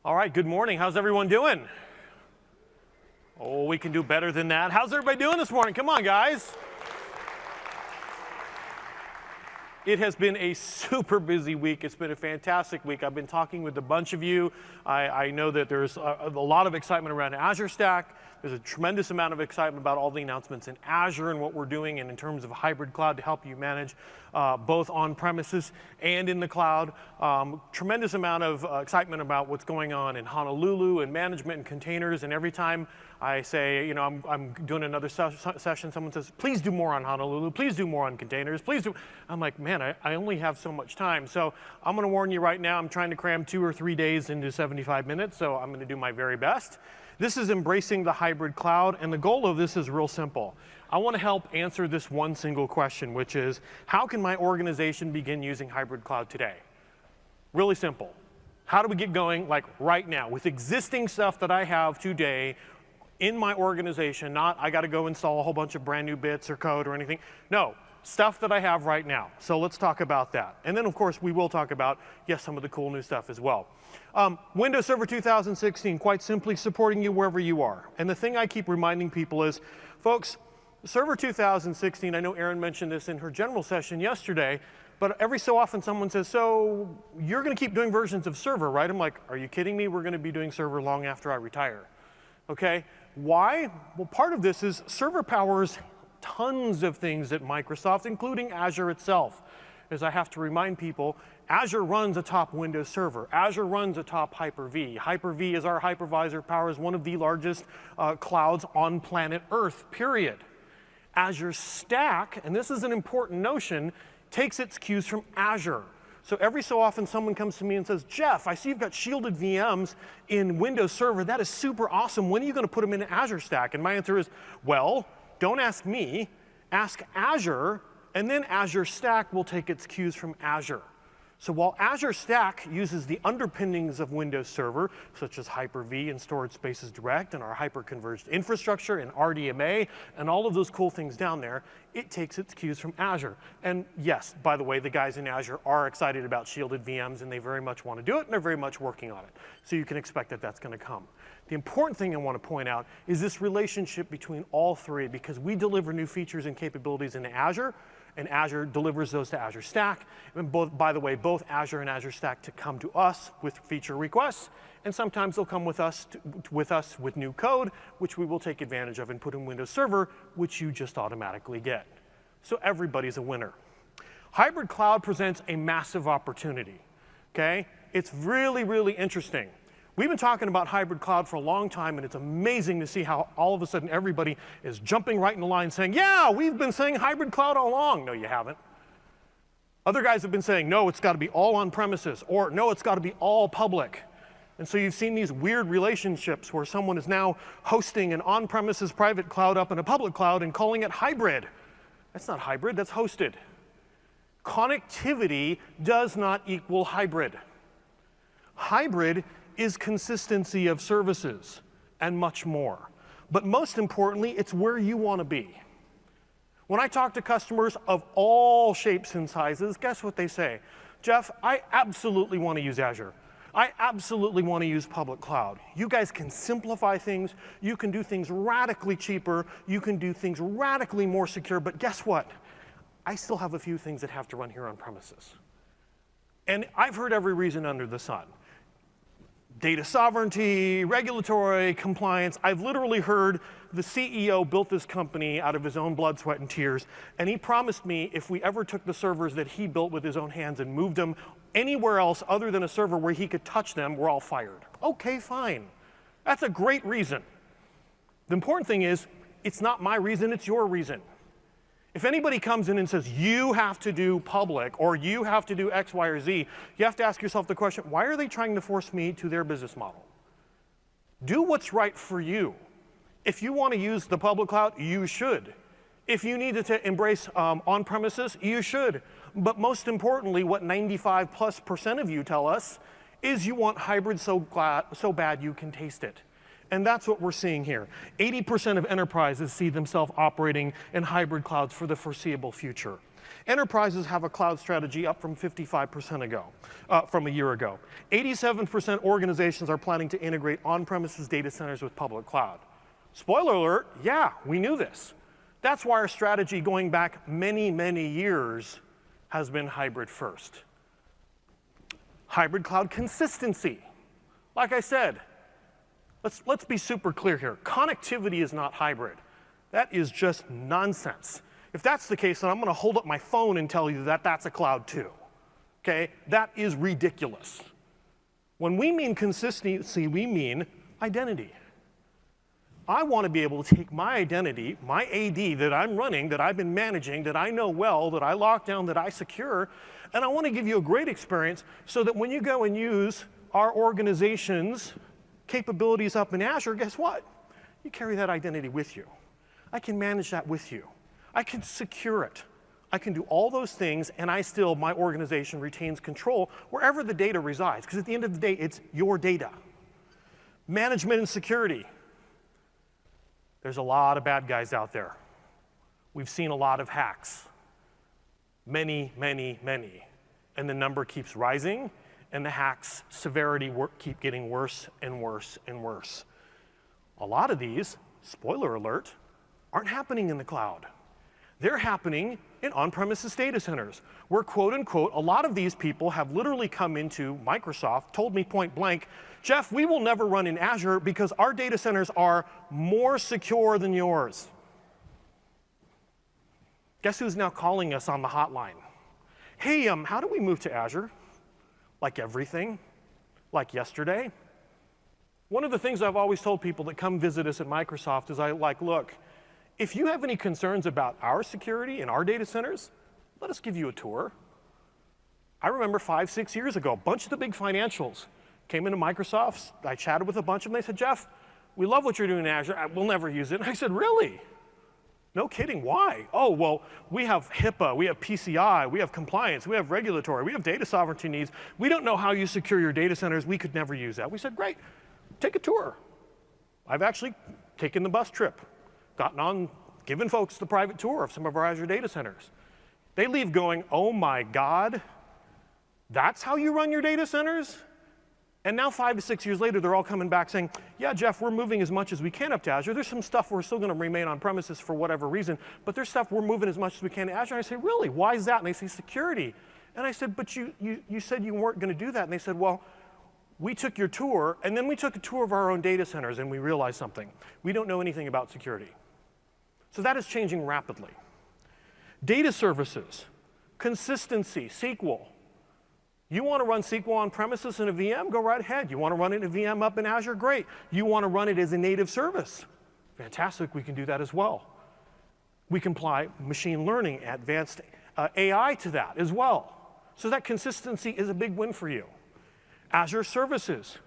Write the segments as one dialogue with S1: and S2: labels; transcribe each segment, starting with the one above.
S1: All right, good morning. How's everyone doing? Oh, we can do better than that. How's everybody doing this morning? Come on, guys. It has been a super busy week. It's been a fantastic week. I've been talking with a bunch of you. I know that there's a lot of excitement around Azure Stack. There's a tremendous amount of excitement about all the announcements in Azure and what we're doing and in terms of hybrid cloud to help you manage both on-premises and in the cloud. Tremendous amount of excitement about what's going on in Honolulu and management and containers. And every time I say, you know, I'm doing another session, someone says, please do more on Honolulu, please do more on containers, please do. I'm like, man, I only have so much time. So I'm going to warn you right now, I'm trying to cram 2 or 3 days into 75 minutes, so I'm going to do my very best. This is embracing the hybrid cloud, and the goal of this is real simple. I want to help answer this one single question, which is, how can my organization begin using hybrid cloud today? Really simple. How do we get going, like right now, with existing stuff that I have today in my organization, not I got to go install a whole bunch of brand new bits or code or anything. No, stuff that I have right now. So let's talk about that. And then, of course, we will talk about, yes, some of the cool new stuff as well. Windows Server 2016, quite simply supporting you wherever you are. And the thing I keep reminding people is, folks, Server 2016, I know Erin mentioned this in her general session yesterday, but every so often someone says, so you're going to keep doing versions of Server, right? I'm like, are you kidding me? We're going to be doing Server long after I retire. Okay? Why? Well, part of this is Server powers tons of things at Microsoft, including Azure itself. As I have to remind people, Azure runs atop Windows Server. Azure runs atop Hyper-V. Hyper-V is our hypervisor, powers one of the largest clouds on planet Earth, period. Azure Stack, and this is an important notion, takes its cues from Azure. So every so often someone comes to me and says, Jeff, I see you've got shielded VMs in Windows Server. That is super awesome. When are you going to put them in Azure Stack? And my answer is, well, don't ask me. Ask Azure, and then Azure Stack will take its cues from Azure. So while Azure Stack uses the underpinnings of Windows Server, such as Hyper-V and Storage Spaces Direct and our hyper-converged infrastructure and RDMA and all of those cool things down there, it takes its cues from Azure. And yes, by the way, the guys in Azure are excited about shielded VMs, and they very much want to do it, and they're very much working on it. So you can expect that that's going to come. The important thing I want to point out is this relationship between all three, because we deliver new features and capabilities into Azure, and Azure delivers those to Azure Stack. And both, by the way, both Azure and Azure Stack to come to us with feature requests, and sometimes they'll come with us with new code, which we will take advantage of and put in Windows Server, which you just automatically get. So everybody's a winner. Hybrid cloud presents a massive opportunity, okay? It's really, really interesting. We've been talking about hybrid cloud for a long time, and it's amazing to see how all of a sudden everybody is jumping right in the line saying, yeah, we've been saying hybrid cloud all along. No, you haven't. Other guys have been saying, no, it's got to be all on premises, or no, it's got to be all public. And so you've seen these weird relationships where someone is now hosting an on-premises private cloud up in a public cloud and calling it hybrid. That's not hybrid, that's hosted. Connectivity does not equal hybrid. Hybrid is consistency of services and much more. But most importantly, it's where you want to be. When I talk to customers of all shapes and sizes, guess what they say? Jeff, I absolutely want to use Azure. I absolutely want to use public cloud. You guys can simplify things. You can do things radically cheaper. You can do things radically more secure. But guess what? I still have a few things that have to run here on premises. And I've heard every reason under the sun. Data sovereignty, regulatory, compliance. I've literally heard the CEO built this company out of his own blood, sweat, and tears, and he promised me if we ever took the servers that he built with his own hands and moved them anywhere else other than a server where he could touch them, we're all fired. Okay, fine. That's a great reason. The important thing is, it's not my reason, it's your reason. If anybody comes in and says, you have to do public, or you have to do X, Y, or Z, you have to ask yourself the question, why are they trying to force me to their business model? Do what's right for you. If you want to use the public cloud, you should. If you need to embrace on-premises, you should. But most importantly, what 95+% of you tell us is you want hybrid so bad you can taste it. And that's what we're seeing here. 80% of enterprises see themselves operating in hybrid clouds for the foreseeable future. Enterprises have a cloud strategy up from 55% ago, from a year ago. 87% organizations are planning to integrate on-premises data centers with public cloud. Spoiler alert, yeah, we knew this. That's why our strategy going back many, many years has been hybrid first. Hybrid cloud consistency. Like I said, let's be super clear here. Connectivity is not hybrid. That is just nonsense. If that's the case, then I'm going to hold up my phone and tell you that that's a cloud too. Okay? That is ridiculous. When we mean consistency, we mean identity. I want to be able to take my identity, my AD that I'm running, that I've been managing, that I know well, that I lock down, that I secure, and I want to give you a great experience so that when you go and use our organization's capabilities up in Azure, guess what? You carry that identity with you. I can manage that with you. I can secure it. I can do all those things, and my organization retains control wherever the data resides, because at the end of the day, it's your data. Management and security. There's a lot of bad guys out there. We've seen a lot of hacks. Many, many, many. And the number keeps rising, and the hacks' severity keep getting worse and worse and worse. A lot of these, spoiler alert, aren't happening in the cloud. They're happening in on-premises data centers, where, quote unquote, a lot of these people have literally come into Microsoft, told me point blank, Jeff, we will never run in Azure because our data centers are more secure than yours. Guess who's now calling us on the hotline? Hey, how do we move to Azure? Like everything? Like yesterday? One of the things I've always told people that come visit us at Microsoft is look, if you have any concerns about our security and our data centers, let us give you a tour. I remember 5, 6 years ago, a bunch of the big financials came into Microsoft. I chatted with a bunch of them. They said, Jeff, we love what you're doing in Azure. We'll never use it. And I said, really? No kidding. Why? Oh, well, we have HIPAA, we have PCI, we have compliance, we have regulatory, we have data sovereignty needs. We don't know how you secure your data centers. We could never use that. We said, great, take a tour. I've actually taken the bus trip. Gotten on, given folks the private tour of some of our Azure data centers. They leave going, oh my God, that's how you run your data centers? And now 5 to 6 years later, they're all coming back saying, yeah, Jeff, we're moving as much as we can up to Azure. There's some stuff we're still going to remain on premises for whatever reason, but there's stuff we're moving as much as we can to Azure. And I say, really, why is that? And they say, security. And I said, but you said you weren't going to do that. And they said, well, we took your tour, and then we took a tour of our own data centers, and we realized something. We don't know anything about security. So that is changing rapidly. Data services, consistency, SQL. You want to run SQL on premises in a VM? Go right ahead. You want to run it in a VM up in Azure? Great. You want to run it as a native service? Fantastic. We can do that as well. We can apply machine learning, advanced AI to that as well. So that consistency is a big win for you. Azure services.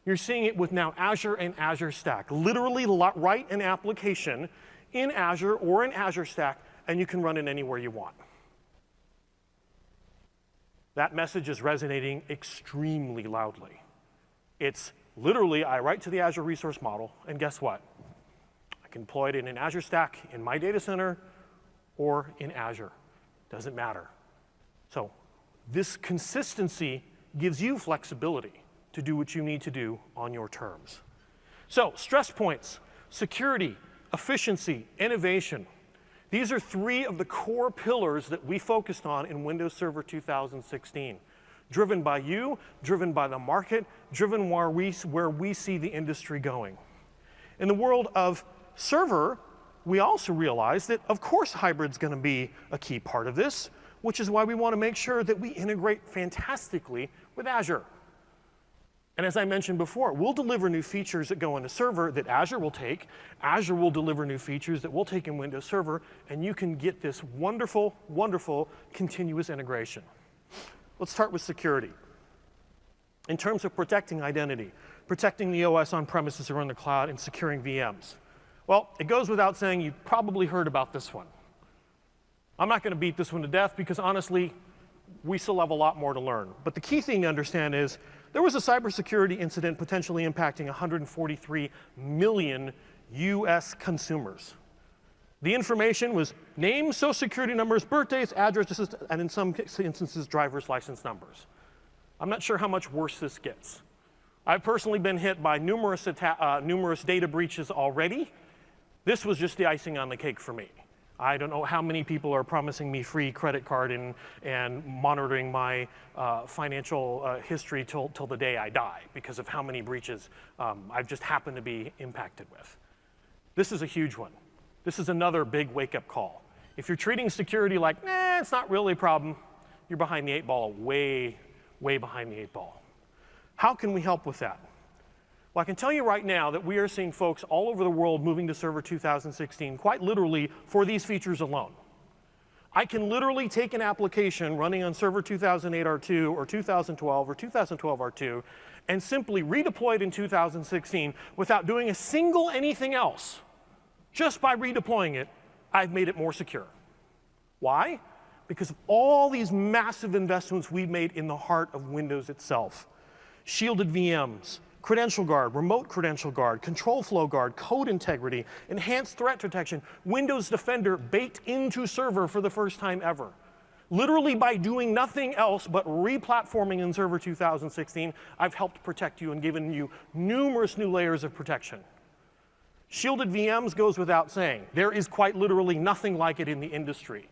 S1: You're seeing it with now Azure and Azure Stack. Literally write an application in Azure or in Azure Stack, and you can run it anywhere you want. That message is resonating extremely loudly. It's literally, I write to the Azure resource model, and guess what? I can deploy it in an Azure Stack in my data center or in Azure. Doesn't matter. So this consistency gives you flexibility to do what you need to do on your terms. So stress points, security, efficiency, innovation. These are 3 of the core pillars that we focused on in Windows Server 2016. Driven by you, driven by the market, driven where we see the industry going. In the world of server, we also realize that, of course, hybrid's going to be a key part of this, which is why we want to make sure that we integrate fantastically with Azure. And as I mentioned before, we'll deliver new features that go into server that Azure will take. Azure will deliver new features that we'll take in Windows Server, and you can get this wonderful, wonderful continuous integration. Let's start with security. In terms of protecting identity, protecting the OS on premises or in the cloud, and securing VMs. Well, it goes without saying you've probably heard about this one. I'm not going to beat this one to death because honestly, we still have a lot more to learn. But the key thing to understand is there was a cybersecurity incident potentially impacting 143 million US consumers. The information was names, social security numbers, birthdays, addresses, and in some instances, driver's license numbers. I'm not sure how much worse this gets. I've personally been hit by numerous data breaches already. This was just the icing on the cake for me. I don't know how many people are promising me free credit card and monitoring my financial history till the day I die because of how many breaches I've just happened to be impacted with. This is a huge one. This is another big wake-up call. If you're treating security like, it's not really a problem, you're behind the 8 ball, way, way behind the 8 ball. How can we help with that? Well, I can tell you right now that we are seeing folks all over the world moving to Server 2016, quite literally, for these features alone. I can literally take an application running on Server 2008 R2 or 2012 or 2012 R2 and simply redeploy it in 2016 without doing a single anything else. Just by redeploying it, I've made it more secure. Why? Because of all these massive investments we've made in the heart of Windows itself. Shielded VMs, Credential Guard, Remote Credential Guard, Control Flow Guard, Code Integrity, Enhanced Threat Detection, Windows Defender baked into Server for the first time ever. Literally by doing nothing else but replatforming in Server 2016, I've helped protect you and given you numerous new layers of protection. Shielded VMs goes without saying. There is quite literally nothing like it in the industry.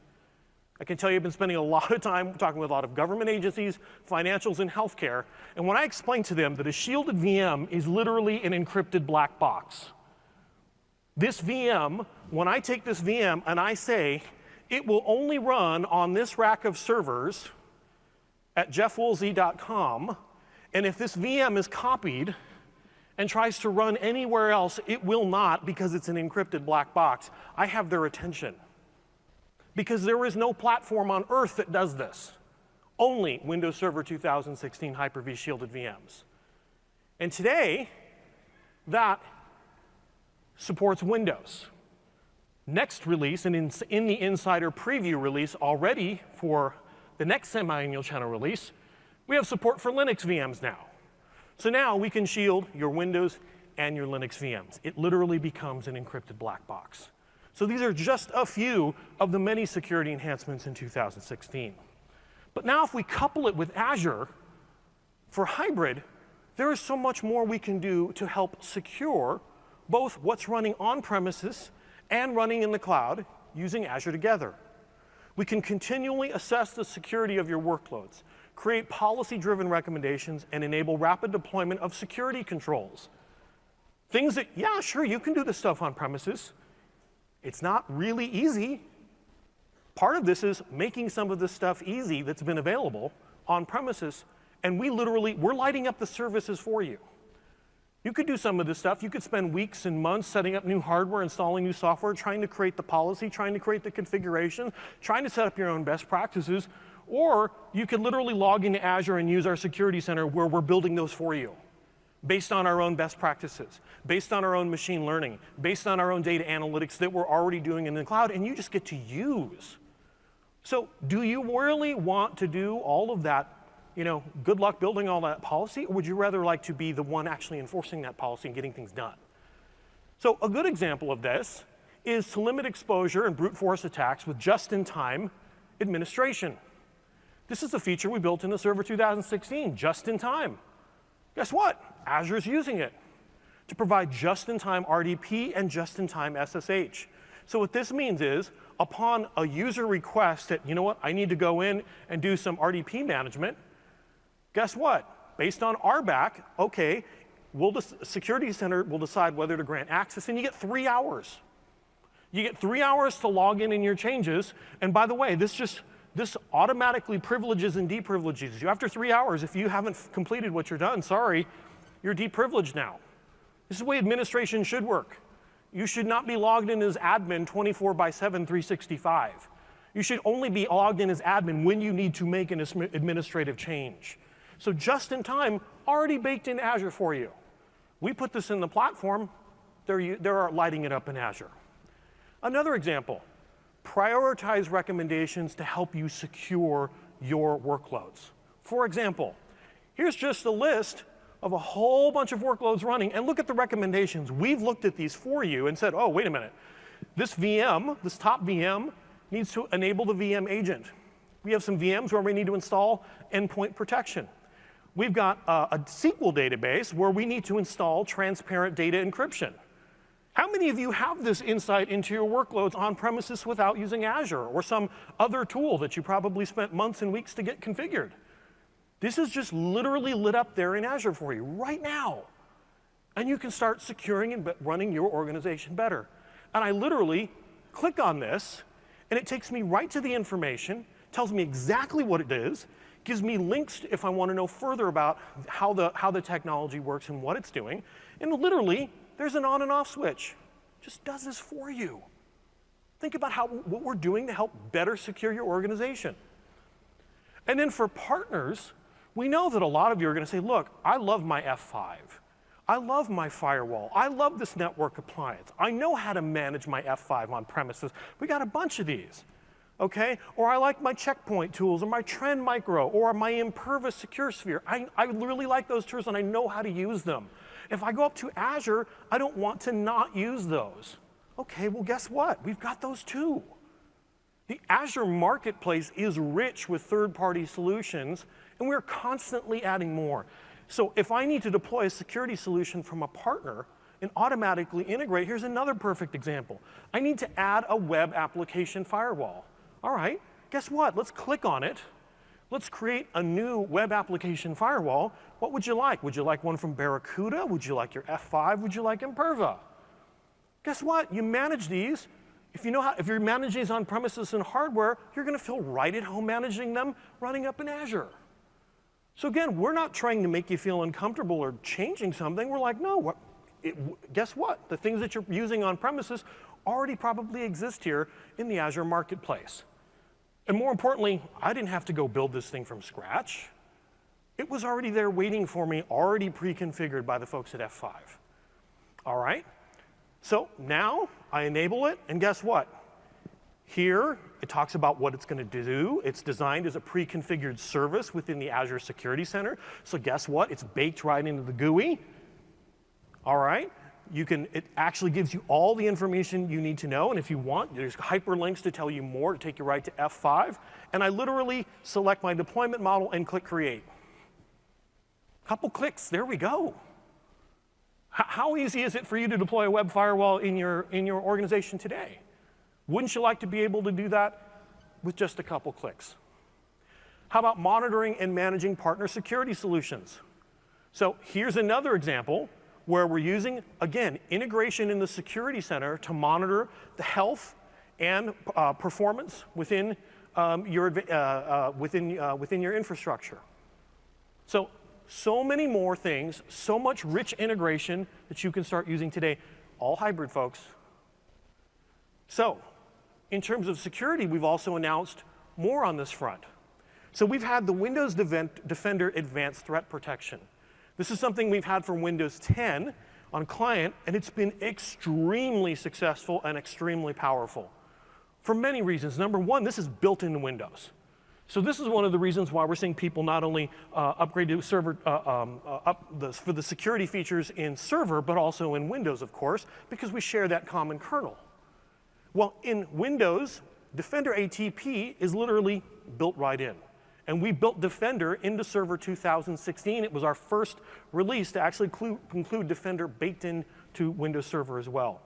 S1: I can tell you I've been spending a lot of time talking with a lot of government agencies, financials, and healthcare, and when I explain to them that a shielded VM is literally an encrypted black box, this VM, when I take this VM and I say, it will only run on this rack of servers at jeffwoolsey.com, and if this VM is copied and tries to run anywhere else, it will not because it's an encrypted black box. I have their attention. Because there is no platform on earth that does this. Only Windows Server 2016 Hyper-V shielded VMs. And today, that supports Windows. Next release, and in the Insider Preview release already for the next semi-annual channel release, we have support for Linux VMs now. So now we can shield your Windows and your Linux VMs. It literally becomes an encrypted black box. So these are just a few of the many security enhancements in 2016. But now if we couple it with Azure for hybrid, there is so much more we can do to help secure both what's running on premises and running in the cloud using Azure together. We can continually assess the security of your workloads, create policy-driven recommendations, and enable rapid deployment of security controls. Things that, yeah, sure, you can do this stuff on premises. It's not really easy. Part of this is making some of this stuff easy that's been available on premises, and we're lighting up the services for you. You could do some of this stuff. You could spend weeks and months setting up new hardware, installing new software, trying to create the policy, trying to create the configuration, trying to set up your own best practices, or you could literally log into Azure and use our security center where we're building those for you, based on our own best practices, based on our own machine learning, based on our own data analytics that we're already doing in the cloud, and you just get to use. So do you really want to do all of that, good luck building all that policy, or would you rather like to be the one actually enforcing that policy and getting things done? So a good example of this is to limit exposure and brute force attacks with just-in-time administration. This is a feature we built in the Server 2016, just-in-time. Guess what? Azure's using it to provide just-in-time RDP and just-in-time SSH. So what this means is, upon a user request that, I need to go in and do some RDP management, guess what? Based on RBAC, okay, Security Center will decide whether to grant access, and you get 3 hours. You get 3 hours to log in your changes, and by the way, this automatically privileges and deprivileges you. After 3 hours, if you haven't completed what you're done, sorry, you're deprivileged now. This is the way administration should work. You should not be logged in as admin 24/7, 365. You should only be logged in as admin when you need to make an administrative change. So just in time, already baked in Azure for you. We put this in the platform, they're lighting it up in Azure. Another example, prioritize recommendations to help you secure your workloads. For example, here's just a list of a whole bunch of workloads running, and look at the recommendations. We've looked at these for you and said, oh, wait a minute. This VM, this top VM, needs to enable the VM agent. We have some VMs where we need to install endpoint protection. We've got a SQL database where we need to install transparent data encryption. How many of you have this insight into your workloads on premises without using Azure or some other tool that you probably spent months and weeks to get configured? This is just literally lit up there in Azure for you right now. And you can start securing and running your organization better. And I literally click on this, and it takes me right to the information, tells me exactly what it is, gives me links if I want to know further about how the technology works and what it's doing. And literally, there's an on and off switch. Just does this for you. Think about what we're doing to help better secure your organization. And then for partners, we know that a lot of you are going to say, look, I love my F5. I love my firewall. I love this network appliance. I know how to manage my F5 on premises. We got a bunch of these. Okay? Or I like my checkpoint tools, or my Trend Micro, or my Imperva Secure Sphere. I really like those tools, and I know how to use them. If I go up to Azure, I don't want to not use those. Okay, well, guess what? We've got those too. The Azure Marketplace is rich with third-party solutions, and we're constantly adding more. So if I need to deploy a security solution from a partner and automatically integrate, here's another perfect example. I need to add a web application firewall. All right, guess what? Let's click on it. Let's create a new web application firewall. What would you like? Would you like one from Barracuda? Would you like your F5? Would you like Imperva? Guess what? You manage these. If you're managing these on premises and hardware, you're going to feel right at home managing them running up in Azure. So again, we're not trying to make you feel uncomfortable or changing something. We're like, no, guess what? The things that you're using on premises already probably exist here in the Azure Marketplace. And more importantly, I didn't have to go build this thing from scratch. It was already there waiting for me, already pre-configured by the folks at F5. All right? So now I enable it, and guess what? Here, it talks about what it's going to do. It's designed as a pre-configured service within the Azure Security Center. So guess what? It's baked right into the GUI. All right? It actually gives you all the information you need to know, and if you want, there's hyperlinks to tell you more to take you right to F5. And I literally select my deployment model and click Create. Couple clicks, there we go. How easy is it for you to deploy a web firewall in your organization today? Wouldn't you like to be able to do that with just a couple clicks? How about monitoring and managing partner security solutions? So here's another example where we're using, again, integration in the security center to monitor the health and performance within your infrastructure. So many more things, so much rich integration that you can start using today, all hybrid, folks. So in terms of security, we've also announced more on this front. So we've had the Windows Defender Advanced Threat Protection. This is something we've had for Windows 10 on client, and it's been extremely successful and extremely powerful for many reasons. Number one, this is built into Windows. So this is one of the reasons why we're seeing people not only upgrade to server for the security features in server, but also in Windows, of course, because we share that common kernel. Well, in Windows, Defender ATP is literally built right in. And we built Defender into Server 2016. It was our first release to actually include Defender baked into Windows Server as well.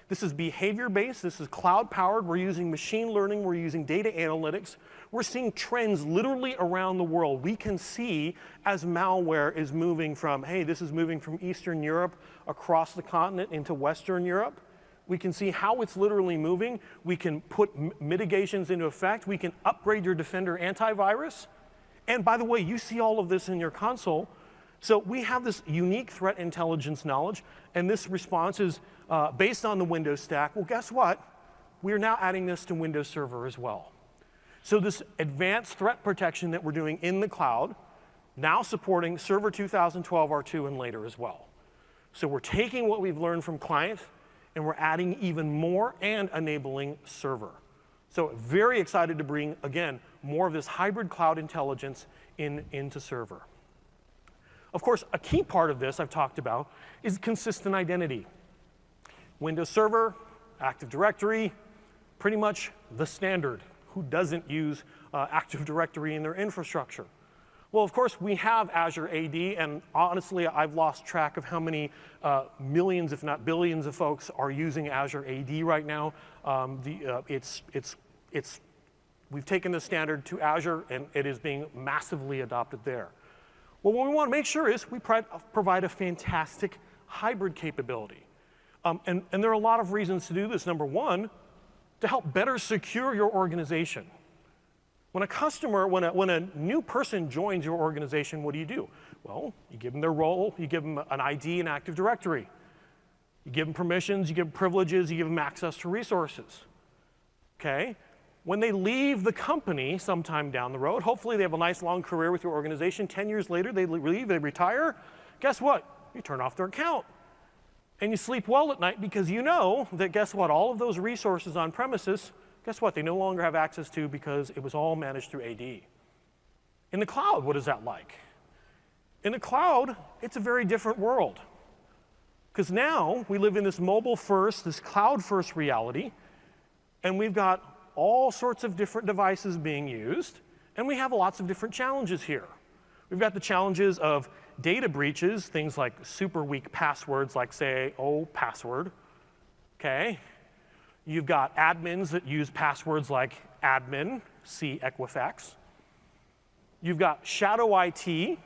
S1: This is behavior-based. This is cloud-powered. We're using machine learning. We're using data analytics. We're seeing trends literally around the world. We can see as malware is moving from, hey, this is moving from Eastern Europe across the continent into Western Europe. We can see how it's literally moving. We can put mitigations into effect. We can upgrade your Defender antivirus. And by the way, you see all of this in your console. So we have this unique threat intelligence knowledge, and this response is based on the Windows stack. Well, guess what? We're now adding this to Windows Server as well. So this advanced threat protection that we're doing in the cloud, now supporting Server 2012 R2 and later as well. So we're taking what we've learned from client, and we're adding even more and enabling server. So very excited to bring, again, more of this hybrid cloud intelligence into server. Of course, a key part of this I've talked about is consistent identity. Windows Server, Active Directory, pretty much the standard. Who doesn't use Active Directory in their infrastructure? Well, of course, we have Azure AD, and honestly, I've lost track of how many millions, if not billions, of folks are using Azure AD right now. We've taken the standard to Azure, and it is being massively adopted there. Well, what we want to make sure is we provide a fantastic hybrid capability. And there are a lot of reasons to do this. Number one, to help better secure your organization. When a customer, when a new person joins your organization, what do? Well, you give them their role, you give them an ID and Active Directory. You give them permissions, you give them privileges, you give them access to resources. Okay? When they leave the company sometime down the road, hopefully they have a nice long career with your organization. 10 years later, they leave, they retire. Guess what? You turn off their account. And you sleep well at night because you know that, guess what? All of those resources on premises, guess what? They no longer have access to because it was all managed through AD. In the cloud, what is that like? In the cloud, it's a very different world. Because now we live in this mobile-first, this cloud-first reality, and we've got all sorts of different devices being used, and we have lots of different challenges here. We've got the challenges of data breaches, things like super weak passwords, like say, password, okay? You've got admins that use passwords like admin, see Equifax. You've got shadow IT,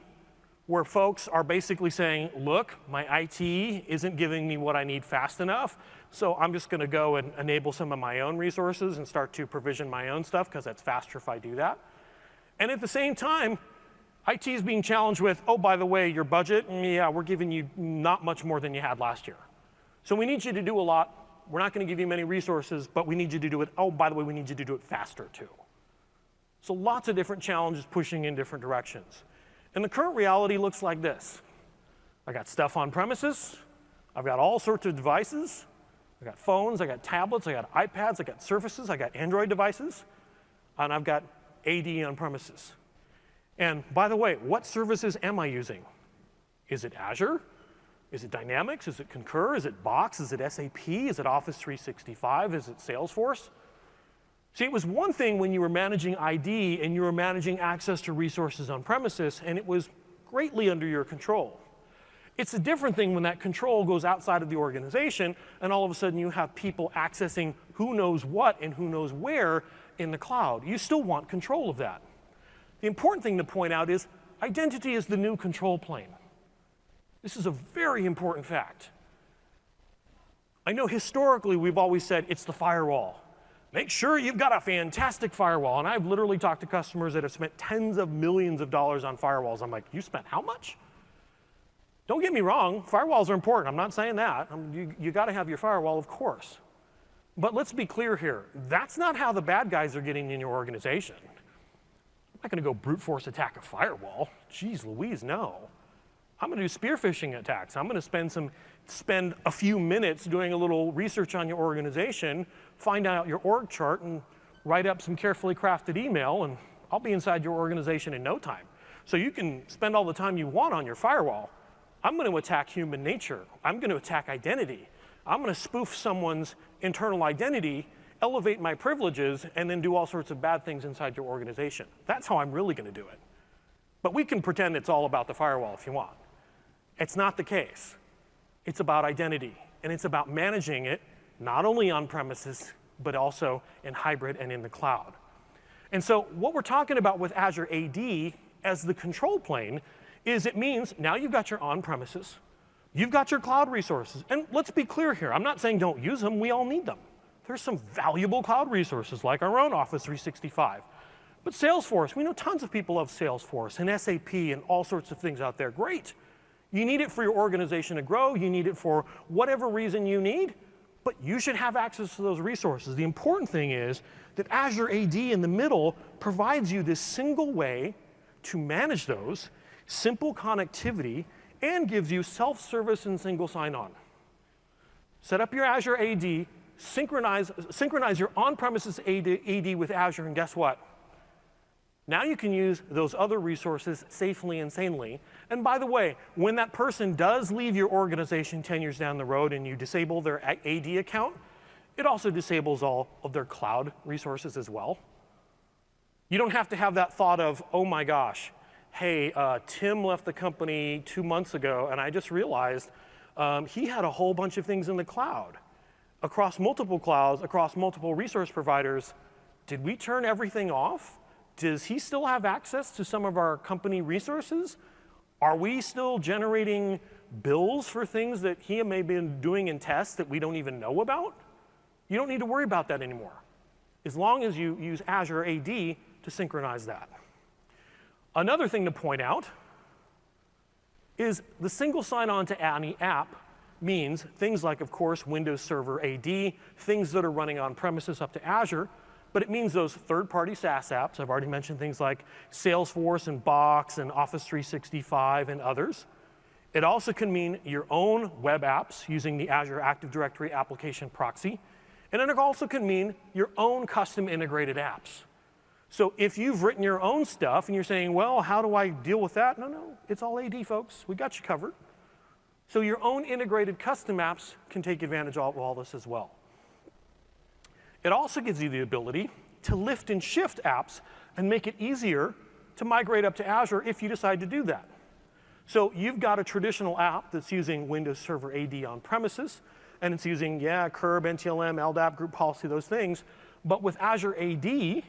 S1: where folks are basically saying, look, my IT isn't giving me what I need fast enough, so I'm just going to go and enable some of my own resources and start to provision my own stuff because that's faster if I do that. And at the same time, IT is being challenged with, oh, by the way, your budget, yeah, we're giving you not much more than you had last year. So we need you to do a lot. We're not going to give you many resources, but we need you to do it. Oh, by the way, we need you to do it faster, too. So lots of different challenges pushing in different directions. And the current reality looks like this. I got stuff on premises. I've got all sorts of devices. I got phones. I got tablets. I got iPads. I got Surfaces. I got Android devices. And I've got AD on premises. And by the way, what services am I using? Is it Azure? Is it Dynamics? Is it Concur? Is it Box? Is it SAP? Is it Office 365? Is it Salesforce? See, it was one thing when you were managing ID and you were managing access to resources on premises, and it was greatly under your control. It's a different thing when that control goes outside of the organization, and all of a sudden you have people accessing who knows what and who knows where in the cloud. You still want control of that. The important thing to point out is identity is the new control plane. This is a very important fact. I know historically we've always said it's the firewall. Make sure you've got a fantastic firewall. And I've literally talked to customers that have spent tens of millions of dollars on firewalls. I'm like, you spent how much? Don't get me wrong, firewalls are important. I'm not saying that. You got to have your firewall, of course. But let's be clear here. That's not how the bad guys are getting in your organization. I'm not going to go brute force attack a firewall. Jeez Louise, no. I'm going to do spear phishing attacks. I'm going to spend a few minutes doing a little research on your organization, find out your org chart, and write up some carefully crafted email, and I'll be inside your organization in no time. So you can spend all the time you want on your firewall. I'm going to attack human nature. I'm going to attack identity. I'm going to spoof someone's internal identity, elevate my privileges, and then do all sorts of bad things inside your organization. That's how I'm really going to do it. But we can pretend it's all about the firewall if you want. It's not the case. It's about identity, and it's about managing it not only on premises, but also in hybrid and in the cloud. And so what we're talking about with Azure AD as the control plane is it means now you've got your on-premises, you've got your cloud resources. And let's be clear here. I'm not saying don't use them. We all need them. There's some valuable cloud resources like our own Office 365. But Salesforce, we know tons of people love Salesforce and SAP and all sorts of things out there. Great. You need it for your organization to grow. You need it for whatever reason you need. But you should have access to those resources. The important thing is that Azure AD in the middle provides you this single way to manage those, simple connectivity, and gives you self-service and single sign-on. Set up your Azure AD, synchronize your on-premises AD with Azure, and guess what? Now you can use those other resources safely and sanely. And by the way, when that person does leave your organization 10 years down the road and you disable their AD account, It also disables all of their cloud resources as well. You don't have to have that thought of, oh my gosh, hey, Tim left the company 2 months ago, and I just realized he had a whole bunch of things in the cloud. Across multiple clouds, across multiple resource providers, did we turn everything off? Does he still have access to some of our company resources? Are we still generating bills for things that he may have been doing in tests that we don't even know about? You don't need to worry about that anymore, as long as you use Azure AD to synchronize that. Another thing to point out is the single sign-on to any app means things like, of course, Windows Server AD, things that are running on premises up to Azure, but it means those third-party SaaS apps. I've already mentioned things like Salesforce and Box and Office 365 and others. It also can mean your own web apps using the Azure Active Directory application proxy. And then it also can mean your own custom integrated apps. So if you've written your own stuff and you're saying, well, how do I deal with that? No, it's all AD, folks. We got you covered. So your own integrated custom apps can take advantage of all this as well. It also gives you the ability to lift and shift apps and make it easier to migrate up to Azure if you decide to do that. So you've got a traditional app that's using Windows Server AD on premises, and it's using, Curb, NTLM, LDAP, group policy, those things. But with Azure AD,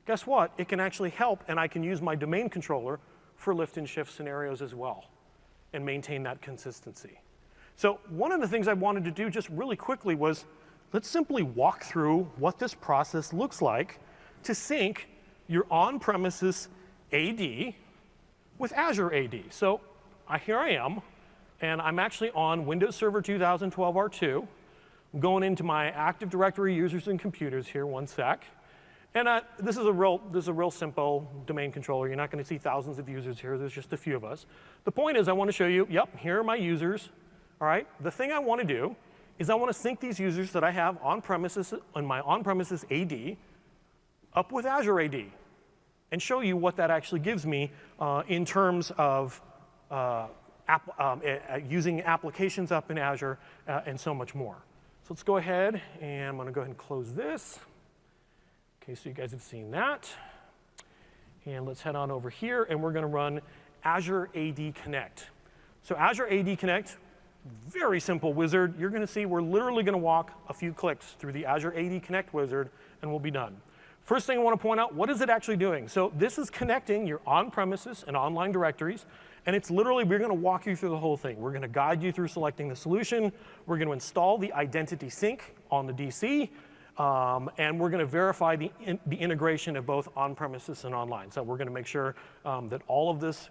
S1: guess what? It can actually help, and I can use my domain controller for lift and shift scenarios as well and maintain that consistency. So one of the things I wanted to do just really quickly was let's simply walk through what this process looks like to sync your on-premises AD with Azure AD. So here I am. And I'm actually on Windows Server 2012 R2. I'm going into my Active Directory users and computers here, one sec. And this is a real simple domain controller. You're not going to see thousands of users here. There's just a few of us. The point is I want to show you, here are my users. All right. The thing I want to do is I want to sync these users that I have on premises, on my on-premises AD, up with Azure AD, and show you what that actually gives me in terms of using applications up in Azure and so much more. So let's go ahead, and I'm going to go ahead and close this. Okay, so you guys have seen that. And let's head on over here, and we're going to run Azure AD Connect. So Azure AD Connect, very simple wizard. You're going to see we're literally going to walk a few clicks through the Azure AD Connect wizard, and we'll be done. First thing I want to point out, what is it actually doing? So this is connecting your on-premises and online directories. And it's literally, we're going to walk you through the whole thing. We're going to guide you through selecting the solution. We're going to install the identity sync on the DC. And we're going to verify the integration of both on-premises and online. So we're going to make sure that all of this,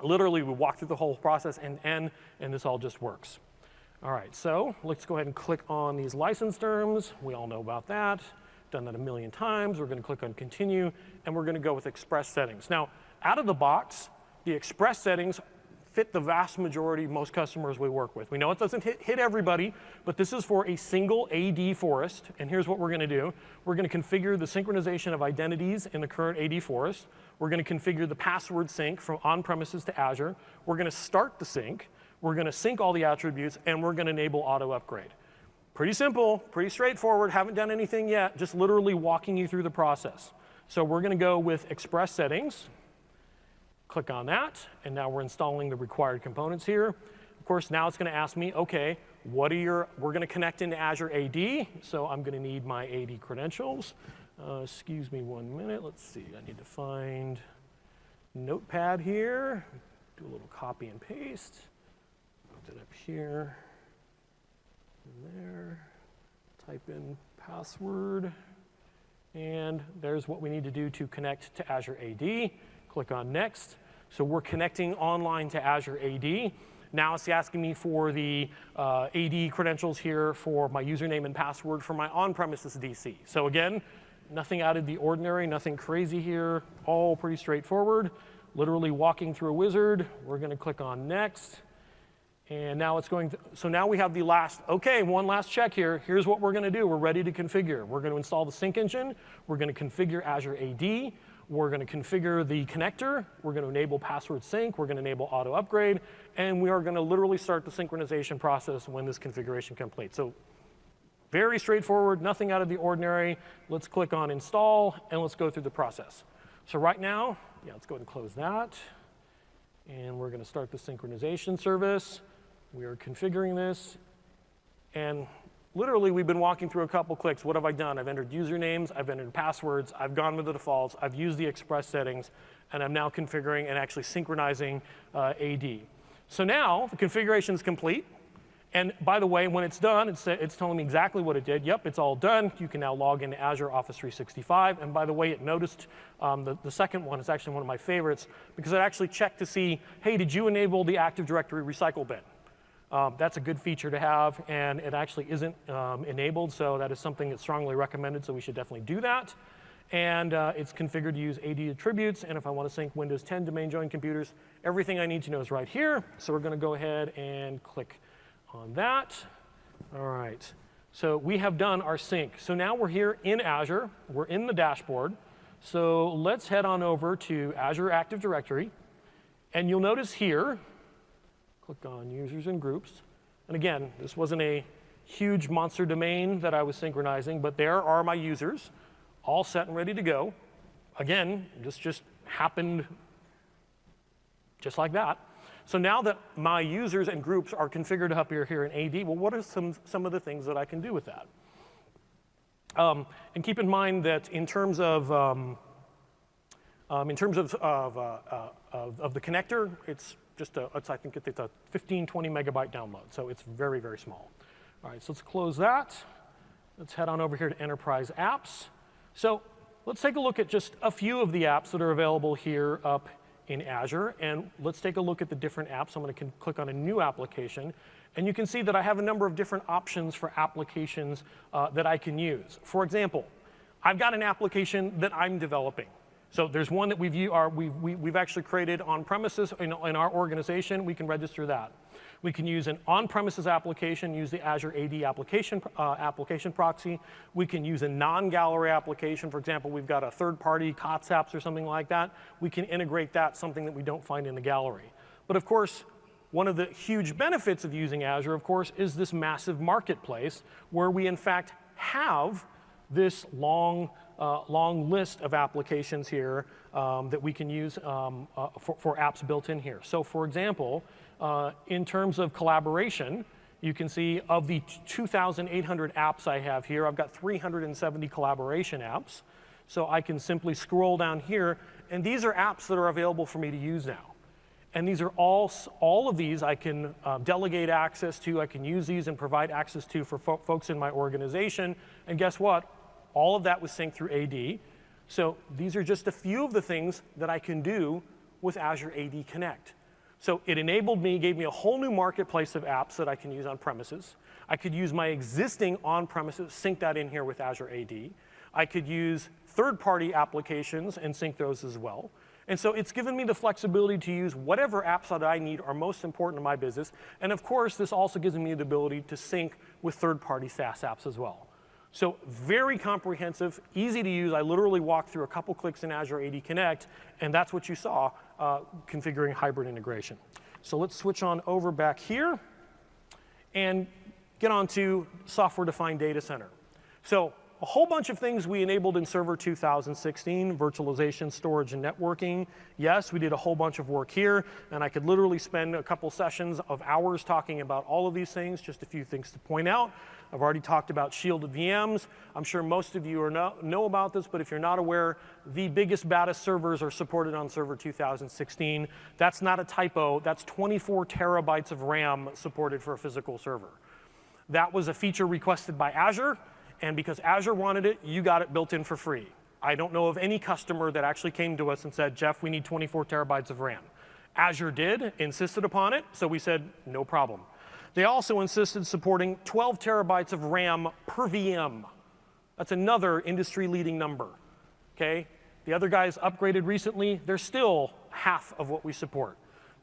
S1: literally, we walk through the whole process and this all just works. All right, so let's go ahead and click on these license terms. We all know about that. Done that a million times. We're going to click on continue, and we're going to go with express settings. Now, out of the box, the express settings fit the vast majority of most customers we work with. We know it doesn't hit everybody, but this is for a single AD forest. And here's what we're going to do. We're going to configure the synchronization of identities in the current AD forest. We're going to configure the password sync from on-premises to Azure. We're going to start the sync. We're going to sync all the attributes, and we're going to enable auto upgrade. Pretty simple, pretty straightforward. Haven't done anything yet, just literally walking you through the process. So we're going to go with express settings. Click on that, and now we're installing the required components here. Of course, now it's going to ask me, okay, we're going to connect into Azure AD, so I'm going to need my AD credentials. Excuse me 1 minute. Let's see. I need to find Notepad here. Do a little copy and paste. Put it up here. And there. Type in password. And there's what we need to do to connect to Azure AD. Click on Next. So we're connecting online to Azure AD. Now it's asking me for the AD credentials here for my username and password for my on-premises DC. So again, nothing out of the ordinary, nothing crazy here, all pretty straightforward. Literally walking through a wizard. We're going to click on Next. And now it's going to, so now we have the last, okay, one last check here. Here's what we're going to do. We're ready to configure. We're going to install the sync engine. We're going to configure Azure AD. We're going to configure the connector. We're going to enable password sync. We're going to enable auto upgrade. And we are going to literally start the synchronization process when this configuration completes. So Very straightforward, nothing out of the ordinary. Let's click on install, and let's go through the process. So right now, yeah, let's go ahead and close that. And we're going to start the synchronization service. We are configuring this. And literally, we've been walking through a couple clicks. What have I done? I've entered usernames, I've entered passwords, I've gone with the defaults, I've used the express settings, and I'm now configuring and actually synchronizing AD. So now the configuration is complete. And by the way, when it's done, it's telling me exactly what it did. Yep, it's all done. You can now log into Azure Office 365. And by the way, it noticed the second one is actually one of my favorites because it actually checked to see, hey, did you enable the Active Directory recycle bin? That's a good feature to have, and it actually isn't enabled, so that is something that's strongly recommended, so we should definitely do that. And it's configured to use AD attributes, and if I want to sync Windows 10 domain joined computers, everything I need to know is right here. So we're going to go ahead and click on that. All right, so we have done our sync. So now we're here in Azure, we're in the dashboard. So let's head on over to Azure Active Directory, and you'll notice here, click on users and groups. And again, this wasn't a huge monster domain that I was synchronizing, but there are my users, all set and ready to go. Again, this just happened just like that. So now that my users and groups are configured up here in AD, well, what are some of the things that I can do with that? And keep in mind that in terms of the connector, it's just I think it's a 15, 20 megabyte download, so it's very, very small. All right, so let's close that. Let's head on over here to Enterprise Apps. So let's take a look at just a few of the apps that are available here up in Azure, and let's take a look at the different apps. I'm going to click on a new application, and you can see that I have a number of different options for applications that I can use. For example, I've got an application that I'm developing. So there's one that we've actually created on premises in our organization. We can register that. We can use an on-premises application, use the Azure AD application proxy. We can use a non-gallery application. For example, we've got a third-party COTS apps or something like that. We can integrate that, something that we don't find in the gallery. But of course, one of the huge benefits of using Azure, of course, is this massive marketplace where we, in fact, have this long list of applications here that we can use for apps built in here. So for example, in terms of collaboration, you can see of the 2,800 apps I have here, I've got 370 collaboration apps. So I can simply scroll down here, and these are apps that are available for me to use now. And these are all of these I can delegate access to. I can use these and provide access to for folks in my organization. And guess what? All of that was synced through AD. So these are just a few of the things that I can do with Azure AD Connect. So it enabled me, gave me a whole new marketplace of apps that I can use on premises. I could use my existing on-premises, sync that in here with Azure AD. I could use third-party applications and sync those as well. And so it's given me the flexibility to use whatever apps that I need are most important to my business. And of course, this also gives me the ability to sync with third-party SaaS apps as well. So very comprehensive, easy to use. I literally walked through a couple clicks in Azure AD Connect, and that's what you saw configuring hybrid integration. So let's switch on over back here and get on to software-defined data center. So a whole bunch of things we enabled in Server 2016, virtualization, storage, and networking. Yes, we did a whole bunch of work here, and I could literally spend a couple sessions of hours talking about all of these things. Just a few things to point out. I've already talked about shielded VMs. I'm sure most of you know about this, but if you're not aware, the biggest, baddest servers are supported on Server 2016. That's not a typo. That's 24 terabytes of RAM supported for a physical server. That was a feature requested by Azure, and because Azure wanted it, you got it built in for free. I don't know of any customer that actually came to us and said, Jeff, we need 24 terabytes of RAM. Azure did, insisted upon it, so we said, no problem. They also insisted supporting 12 terabytes of RAM per VM. That's another industry-leading number, okay? The other guys upgraded recently. They're still half of what we support.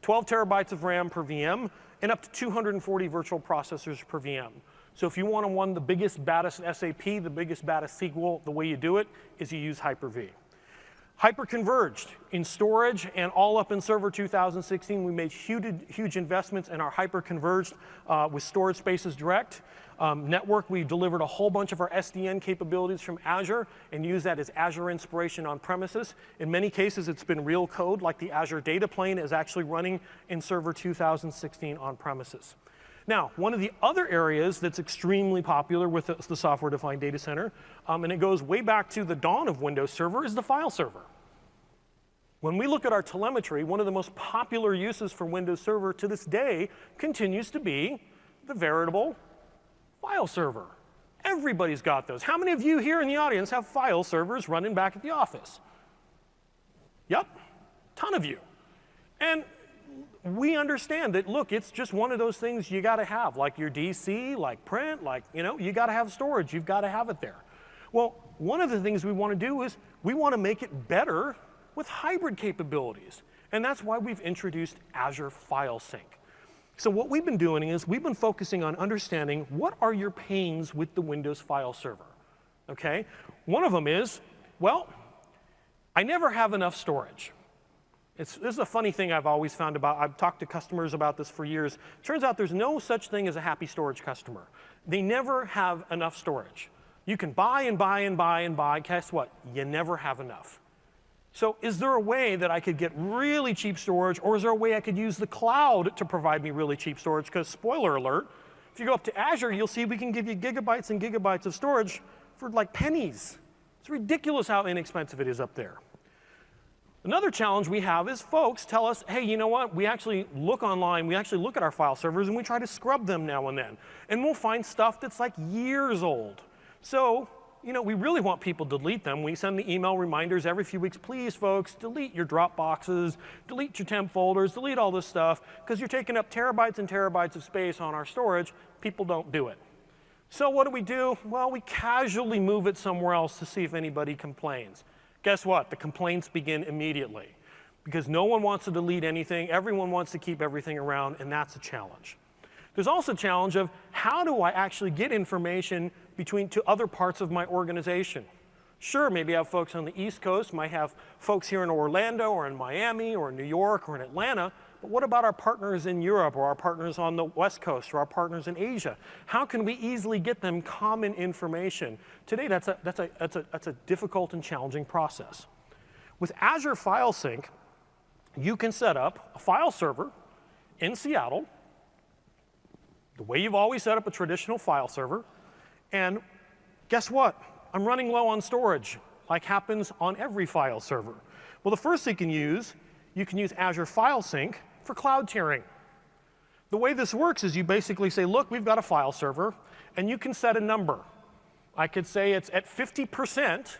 S1: 12 terabytes of RAM per VM and up to 240 virtual processors per VM. So if you want to run the biggest, baddest SAP, the biggest, baddest SQL, the way you do it is you use Hyper-V. Hyper-converged in storage and all up in Server 2016. We made huge investments in our hyper-converged with storage spaces direct. Network, we delivered a whole bunch of our SDN capabilities from Azure and use that as Azure inspiration on premises. In many cases, it's been real code, like the Azure data plane is actually running in Server 2016 on premises. Now, one of the other areas that's extremely popular with the software-defined data center, and it goes way back to the dawn of Windows Server, is the file server. When we look at our telemetry, one of the most popular uses for Windows Server to this day continues to be the veritable file server. Everybody's got those. How many of you here in the audience have file servers running back at the office? Yep, ton of you. And we understand that, look, it's just one of those things you got to have, like your DC, like print, like, you got to have storage. You've got to have it there. Well, one of the things we want to do is we want to make it better with hybrid capabilities. And that's why we've introduced Azure File Sync. So what we've been doing is we've been focusing on understanding what are your pains with the Windows file server, okay? One of them is, well, I never have enough storage. This is a funny thing I've always found about, I've talked to customers about this for years. Turns out there's no such thing as a happy storage customer. They never have enough storage. You can buy and buy and buy and buy. Guess what? You never have enough. So is there a way that I could get really cheap storage, or is there a way I could use the cloud to provide me really cheap storage? Because spoiler alert, if you go up to Azure, you'll see we can give you gigabytes and gigabytes of storage for like pennies. It's ridiculous how inexpensive it is up there. Another challenge we have is folks tell us, hey, you know what? We actually look online, we actually look at our file servers, and we try to scrub them now and then. And we'll find stuff that's like years old. So, we really want people to delete them. We send the email reminders every few weeks, please, folks, delete your Dropboxes, delete your temp folders, delete all this stuff, because you're taking up terabytes and terabytes of space on our storage. People don't do it. So what do? Well, we casually move it somewhere else to see if anybody complains. Guess what? The complaints begin immediately because no one wants to delete anything. Everyone wants to keep everything around, and that's a challenge. There's also a challenge of how do I actually get information to other parts of my organization? Sure, maybe I have folks on the East Coast, might have folks here in Orlando or in Miami or in New York or in Atlanta, but what about our partners in Europe or our partners on the West Coast or our partners in Asia? How can we easily get them common information? Today, that's a difficult and challenging process. With Azure File Sync, you can set up a file server in Seattle, the way you've always set up a traditional file server, and guess what? I'm running low on storage, like happens on every file server. Well, the first thing you can use Azure File Sync for cloud tiering. The way this works is you basically say, look, we've got a file server, and you can set a number. I could say it's at 50%,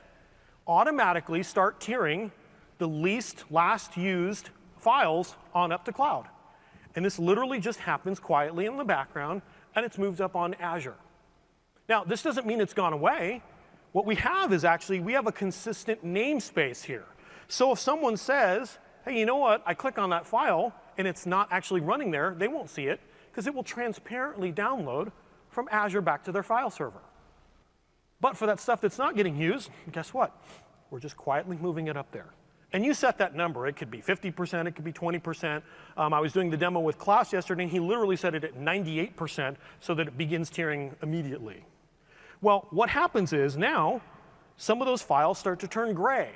S1: automatically start tiering the last used files on up to cloud. And this literally just happens quietly in the background, and it's moved up on Azure. Now, this doesn't mean it's gone away. What we have is actually, we have a consistent namespace here. So if someone says, hey, you know what, I click on that file, and it's not actually running there, they won't see it, because it will transparently download from Azure back to their file server. But for that stuff that's not getting used, guess what? We're just quietly moving it up there. And you set that number. It could be 50%, it could be 20%. I was doing the demo with Klaus yesterday, and he literally set it at 98% so that it begins tiering immediately. Well, what happens is now some of those files start to turn gray.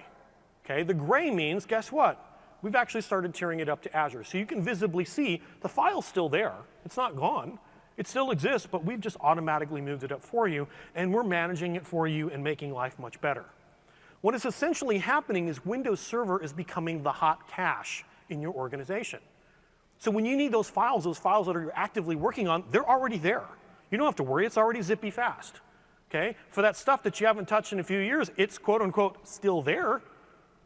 S1: Okay? The gray means, guess what? We've actually started tiering it up to Azure. So you can visibly see the file's still there. It's not gone. It still exists, but we've just automatically moved it up for you, and we're managing it for you and making life much better. What is essentially happening is Windows Server is becoming the hot cache in your organization. So when you need those files that you're actively working on, they're already there. You don't have to worry. It's already zippy fast. Okay? For that stuff that you haven't touched in a few years, it's quote unquote still there,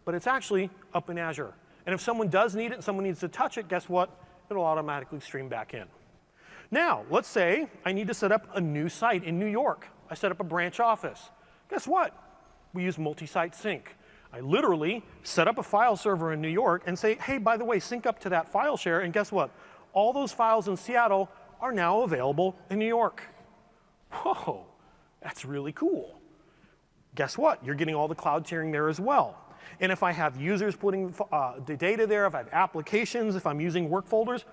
S1: but it's actually up in Azure. And if someone does need it and someone needs to touch it, guess what? It'll automatically stream back in. Now, let's say I need to set up a new site in New York. I set up a branch office. Guess what? We use multi-site sync. I literally set up a file server in New York and say, hey, by the way, sync up to that file share, and guess what? All those files in Seattle are now available in New York. Whoa, that's really cool. Guess what? You're getting all the cloud tiering there as well. And if I have users putting the data there, if I have applications, if I'm using work folders,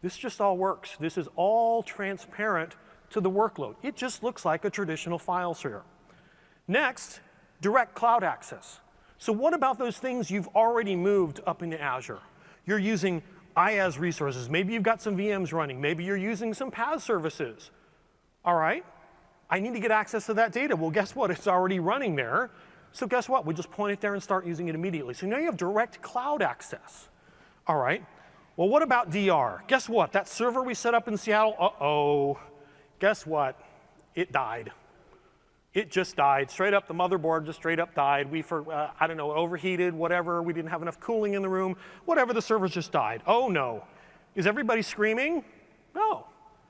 S1: this just all works. This is all transparent to the workload. It just looks like a traditional file share. Next, direct cloud access. So what about those things you've already moved up into Azure? You're using IaaS resources. Maybe you've got some VMs running. Maybe you're using some PaaS services. All right, I need to get access to that data. Well, guess what? It's already running there. So guess what? We just point it there and start using it immediately. So now you have direct cloud access. All right, well, what about DR? Guess what? That server we set up in Seattle, uh-oh. Guess what? It died. It just died. Straight up, the motherboard just straight up died. I don't know, overheated, whatever. We didn't have enough cooling in the room. Whatever, the servers just died. Oh, no. Is everybody screaming? No.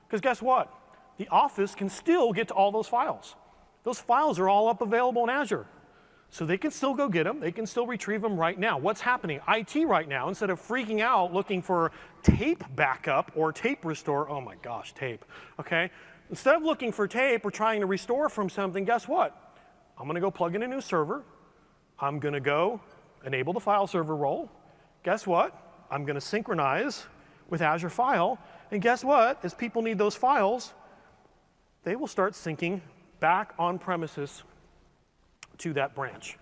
S1: Because guess what? The office can still get to all those files. Those files are all up available in Azure. So they can still go get them. They can still retrieve them right now. What's happening? IT right now, instead of freaking out looking for tape backup or tape restore, oh my gosh, tape, okay? Instead of looking for tape or trying to restore from something, guess what? I'm going to go plug in a new server. I'm going to go enable the file server role. Guess what? I'm going to synchronize with Azure File. And guess what? As people need those files, they will start syncing back on premises to that branch.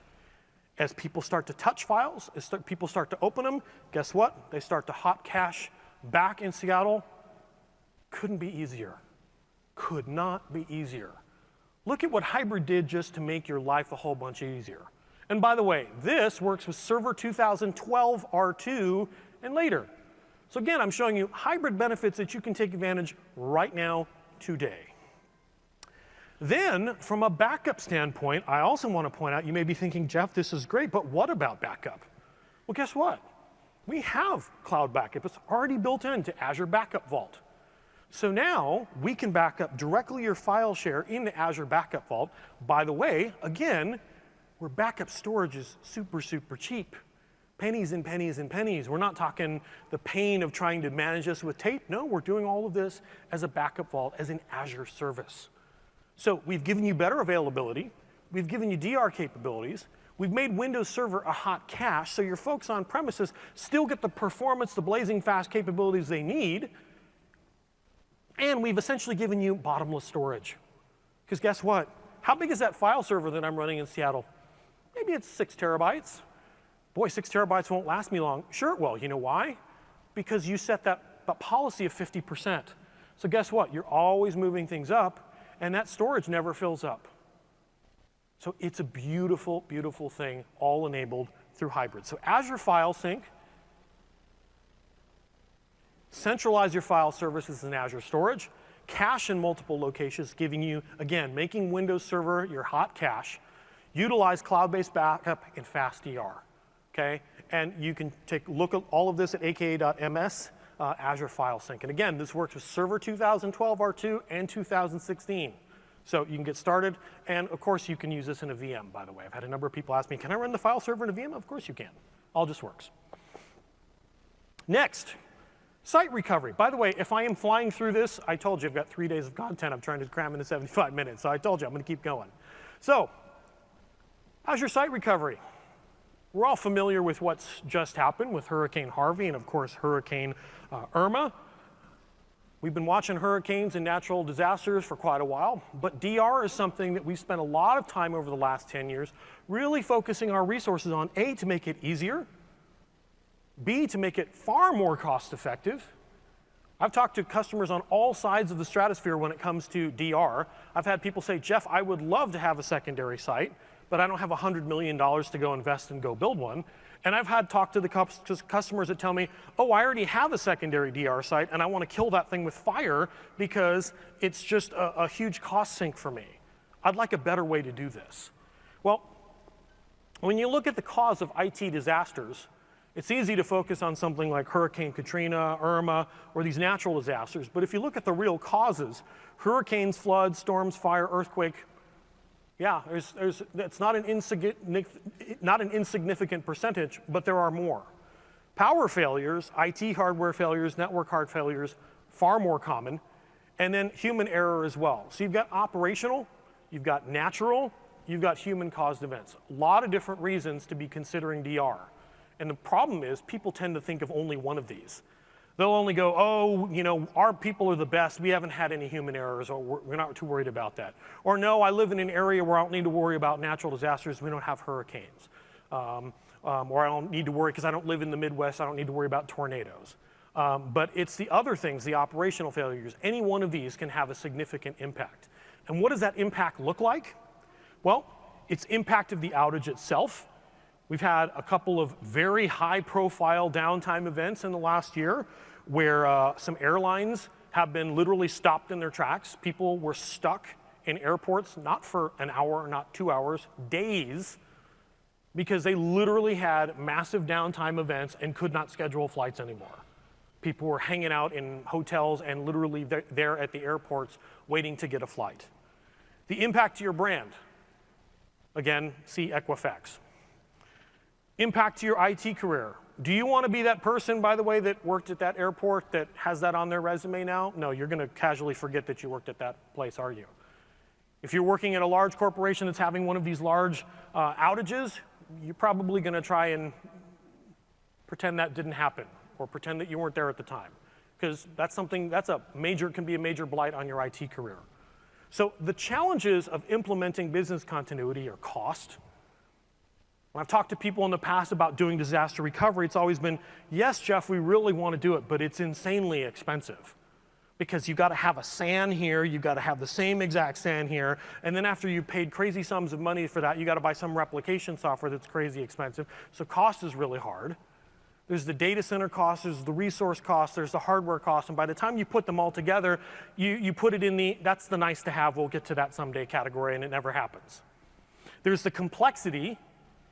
S1: As people start to touch files, as people start to open them, guess what? They start to hot cache back in Seattle. Couldn't be easier. Could not be easier. Look at what hybrid did just to make your life a whole bunch easier. And by the way, this works with Server 2012 R2 and later. So again, I'm showing you hybrid benefits that you can take advantage right now, today. Then, from a backup standpoint, I also want to point out, you may be thinking, Jeff, this is great, but what about backup? Well, guess what? We have cloud backup. It's already built into Azure Backup Vault. So now we can back up directly your file share into Azure Backup Vault. By the way, again, where backup storage is super, super cheap. Pennies and pennies and pennies. We're not talking the pain of trying to manage this with tape. No, we're doing all of this as a backup vault, as an Azure service. So we've given you better availability. We've given you DR capabilities. We've made Windows Server a hot cache, so your folks on premises still get the performance, the blazing fast capabilities they need. And we've essentially given you bottomless storage. Because guess what? How big is that file server that I'm running in Seattle? Maybe it's 6 terabytes. Boy, 6 terabytes won't last me long. Sure it will. You know why? Because you set that policy of 50%. So guess what? You're always moving things up, and that storage never fills up. So it's a beautiful, beautiful thing, all enabled through hybrid. So Azure File Sync, centralize your file services in Azure Storage, cache in multiple locations, giving you, again, making Windows Server your hot cache, utilize cloud-based backup and fast DR, okay? And you can take a look at all of this at aka.ms, Azure File Sync. And again, this works with Server 2012 R2 and 2016. So you can get started, and of course you can use this in a VM, by the way. I've had a number of people ask me, can I run the file server in a VM? Of course you can. All just works. Next, site recovery. By the way, if I am flying through this, I told you I've got 3 days of content I'm trying to cram into 75 minutes, so I told you I'm going to keep going. So, Azure Site Recovery. We're all familiar with what's just happened with Hurricane Harvey and, of course, Hurricane Irma. We've been watching hurricanes and natural disasters for quite a while, but DR is something that we've spent a lot of time over the last 10 years really focusing our resources on, A, to make it easier, B, to make it far more cost effective. I've talked to customers on all sides of the stratosphere when it comes to DR. I've had people say, Jeff, I would love to have a secondary site, but I don't have $100 million to go invest and go build one. And I've had talk to the customers that tell me, oh, I already have a secondary DR site and I want to kill that thing with fire because it's just a huge cost sink for me. I'd like a better way to do this. Well, when you look at the cause of IT disasters, it's easy to focus on something like Hurricane Katrina, Irma, or these natural disasters. But if you look at the real causes, hurricanes, floods, storms, fire, earthquake, yeah, it's not an insignificant percentage, but there are more. Power failures, IT hardware failures, network hard failures, far more common, and then human error as well. So you've got operational, you've got natural, you've got human-caused events. A lot of different reasons to be considering DR. And the problem is people tend to think of only one of these. They'll only go, oh, you know, our people are the best. We haven't had any human errors, or we're not too worried about that. Or no, I live in an area where I don't need to worry about natural disasters. We don't have hurricanes. Or I don't need to worry because I don't live in the Midwest. I don't need to worry about tornadoes. But it's the other things, the operational failures. Any one of these can have a significant impact. And what does that impact look like? Well, it's impact of the outage itself. We've had a couple of very high-profile downtime events in the last year where some airlines have been literally stopped in their tracks. People were stuck in airports, not for an hour, not 2 hours, days, because they literally had massive downtime events and could not schedule flights anymore. People were hanging out in hotels and literally there at the airports waiting to get a flight. The impact to your brand. Again, see Equifax. Impact to your IT career. Do you want to be that person, by the way, that worked at that airport that has that on their resume now? No, you're going to casually forget that you worked at that place, are you? If you're working at a large corporation that's having one of these large outages, you're probably going to try and pretend that didn't happen or pretend that you weren't there at the time, because that's something, can be a major blight on your IT career. So the challenges of implementing business continuity are cost. When I've talked to people in the past about doing disaster recovery, it's always been, yes, Jeff, we really want to do it, but it's insanely expensive. Because you've got to have a SAN here, you've got to have the same exact SAN here, and then after you've paid crazy sums of money for that, you've got to buy some replication software that's crazy expensive. So cost is really hard. There's the data center cost, there's the resource cost, there's the hardware cost, and by the time you put them all together, you put it in the, that's the nice to have, we'll get to that someday category, and it never happens. There's the complexity,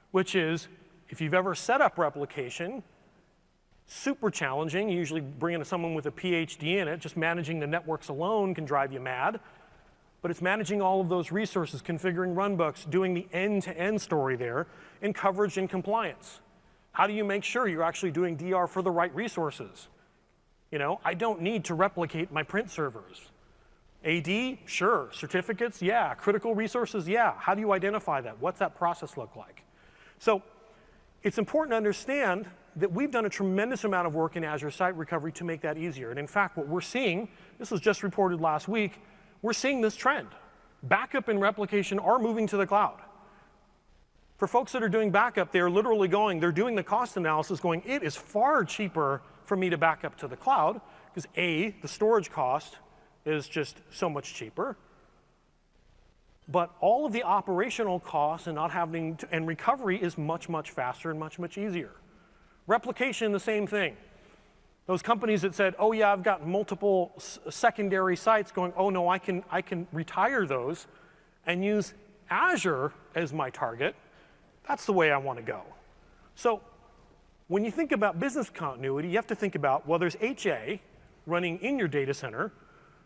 S1: which is, if you've ever set up replication, super challenging. You usually bring in someone with a PhD in it. Just managing the networks alone can drive you mad. But it's managing all of those resources, configuring runbooks, doing the end-to-end story there, and coverage and compliance. How do you make sure you're actually doing DR for the right resources? You know, I don't need to replicate my print servers. AD, sure. Certificates, yeah. Critical resources, yeah. How do you identify that? What's that process look like? So it's important to understand that we've done a tremendous amount of work in Azure Site Recovery to make that easier. And in fact, what we're seeing, this was just reported last week, we're seeing this trend. Backup and replication are moving to the cloud. For folks that are doing backup, they're literally going, they're doing the cost analysis going, it is far cheaper for me to back up to the cloud, because A, the storage cost is just so much cheaper. But all of the operational costs and not having to, and recovery is much, much faster and much, much easier. Replication, the same thing. Those companies that said, oh yeah, I've got multiple secondary sites going, oh no, I can retire those and use Azure as my target. That's the way I want to go. So when you think about business continuity, you have to think about, well, there's HA running in your data center.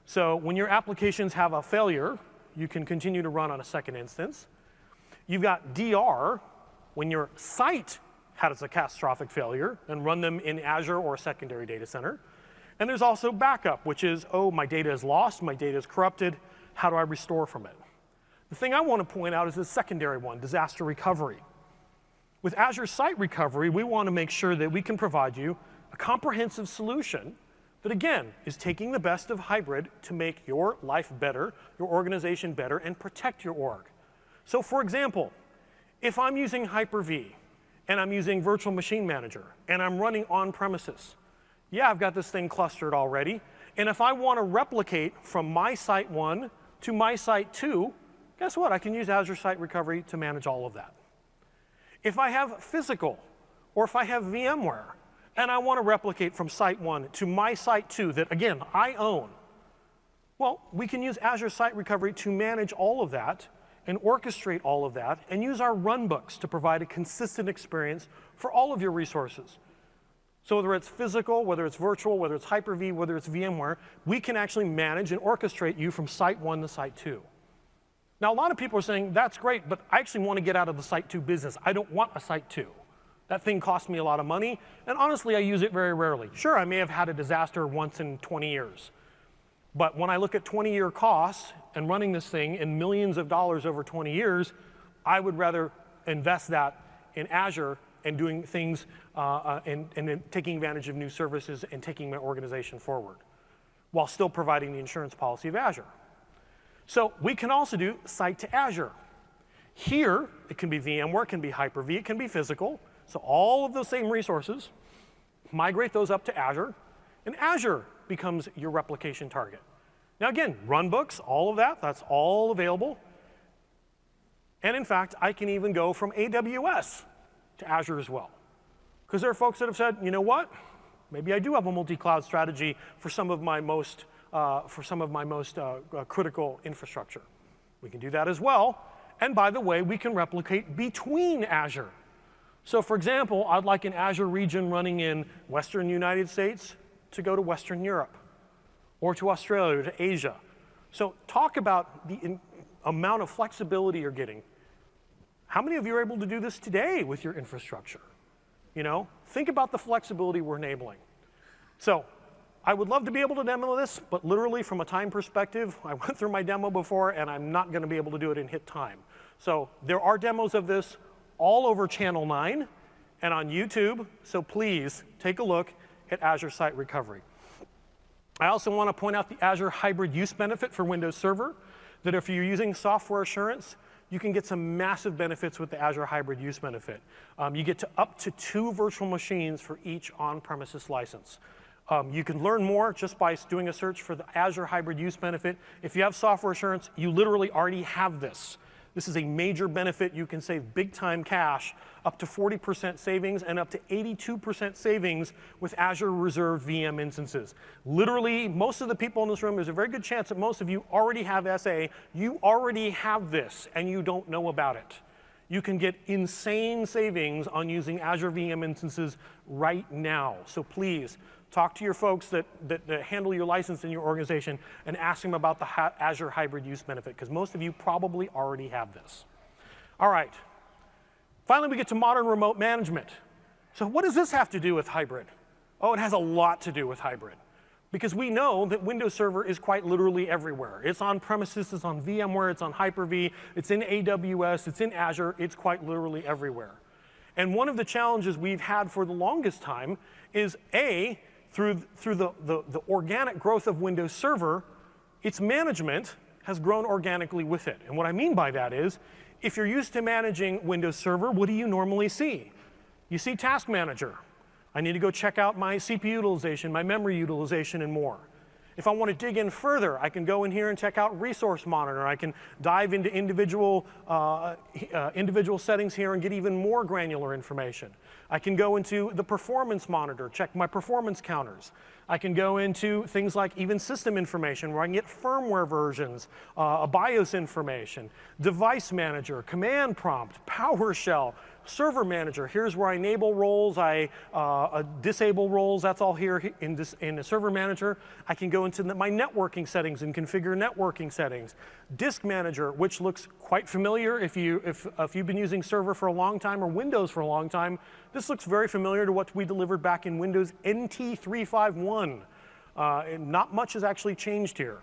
S1: So when your applications have a failure, you can continue to run on a second instance. You've got DR when your site has a catastrophic failure and run them in Azure or a secondary data center. And there's also backup, which is, oh, my data is lost, my data is corrupted, how do I restore from it? The thing I want to point out is the secondary one, disaster recovery. With Azure Site Recovery, we want to make sure that we can provide you a comprehensive solution that, again, is taking the best of hybrid to make your life better, your organization better, and protect your org. So for example, if I'm using Hyper-V, and I'm using Virtual Machine Manager, and I'm running on premises, yeah, I've got this thing clustered already, and if I want to replicate from my Site 1 to my Site 2, guess what? I can use Azure Site Recovery to manage all of that. If I have physical, or if I have VMware, and I want to replicate from Site 1 to my Site 2 that, again, I own, well, we can use Azure Site Recovery to manage all of that and orchestrate all of that and use our runbooks to provide a consistent experience for all of your resources. So whether it's physical, whether it's virtual, whether it's Hyper-V, whether it's VMware, we can actually manage and orchestrate you from Site 1 to Site 2. Now, a lot of people are saying, that's great, but I actually want to get out of the Site 2 business. I don't want a Site 2. That thing costs me a lot of money, and honestly, I use it very rarely. Sure, I may have had a disaster once in 20 years. But when I look at 20-year costs and running this thing in millions of dollars over 20 years, I would rather invest that in Azure and doing things and taking advantage of new services and taking my organization forward while still providing the insurance policy of Azure. So we can also do site to Azure. Here, it can be VMware, it can be Hyper-V, it can be physical. So all of those same resources, migrate those up to Azure, and Azure becomes your replication target. Now again, runbooks, all of that, that's all available. And in fact, I can even go from AWS to Azure as well. Because there are folks that have said, you know what? Maybe I do have a multi-cloud strategy for some of my most, critical infrastructure. We can do that as well. And by the way, we can replicate between Azure. So for example, I'd like an Azure region running in Western United States to go to Western Europe, or to Australia, or to Asia. So talk about the amount of flexibility you're getting. How many of you are able to do this today with your infrastructure? You know, think about the flexibility we're enabling. So I would love to be able to demo this, but literally from a time perspective, I went through my demo before and I'm not going to be able to do it in hit time. So there are demos of this all over Channel 9 and on YouTube, so please take a look at Azure Site Recovery. I also want to point out the Azure Hybrid Use benefit for Windows Server, that if you're using software assurance, you can get some massive benefits with the Azure Hybrid Use benefit. You get to up to 2 virtual machines for each on-premises license. You can learn more just by doing a search for the Azure Hybrid Use benefit. If you have software assurance, you literally already have this. This is a major benefit. You can save big time cash, up to 40% savings and up to 82% savings with Azure Reserved VM instances. Literally, most of the people in this room, there's a very good chance that most of you already have SA. You already have this and you don't know about it. You can get insane savings on using Azure VM instances right now. So please, talk to your folks that handle your license in your organization and ask them about the Azure Hybrid Use benefit, because most of you probably already have this. All right. Finally, we get to modern remote management. So what does this have to do with hybrid? Oh, it has a lot to do with hybrid, because we know that Windows Server is quite literally everywhere. It's on premises, it's on VMware, it's on Hyper-V, it's in AWS, it's in Azure, it's quite literally everywhere. And one of the challenges we've had for the longest time is through the organic growth of Windows Server, its management has grown organically with it. And what I mean by that is, if you're used to managing Windows Server, what do you normally see? You see Task Manager. I need to go check out my CPU utilization, my memory utilization, and more. If I want to dig in further, I can go in here and check out Resource Monitor. I can dive into individual settings here and get even more granular information. I can go into the Performance Monitor, check my performance counters. I can go into things like even system information, where I can get firmware versions, BIOS information, Device Manager, Command Prompt, PowerShell, Server Manager. Here's where I enable roles, I disable roles. That's all here in the Server Manager. I can go into my networking settings and configure networking settings. Disk Manager, which looks quite familiar if you've been using Server for a long time or Windows for a long time. This looks very familiar to what we delivered back in Windows NT 3.5.1. Not much has actually changed here.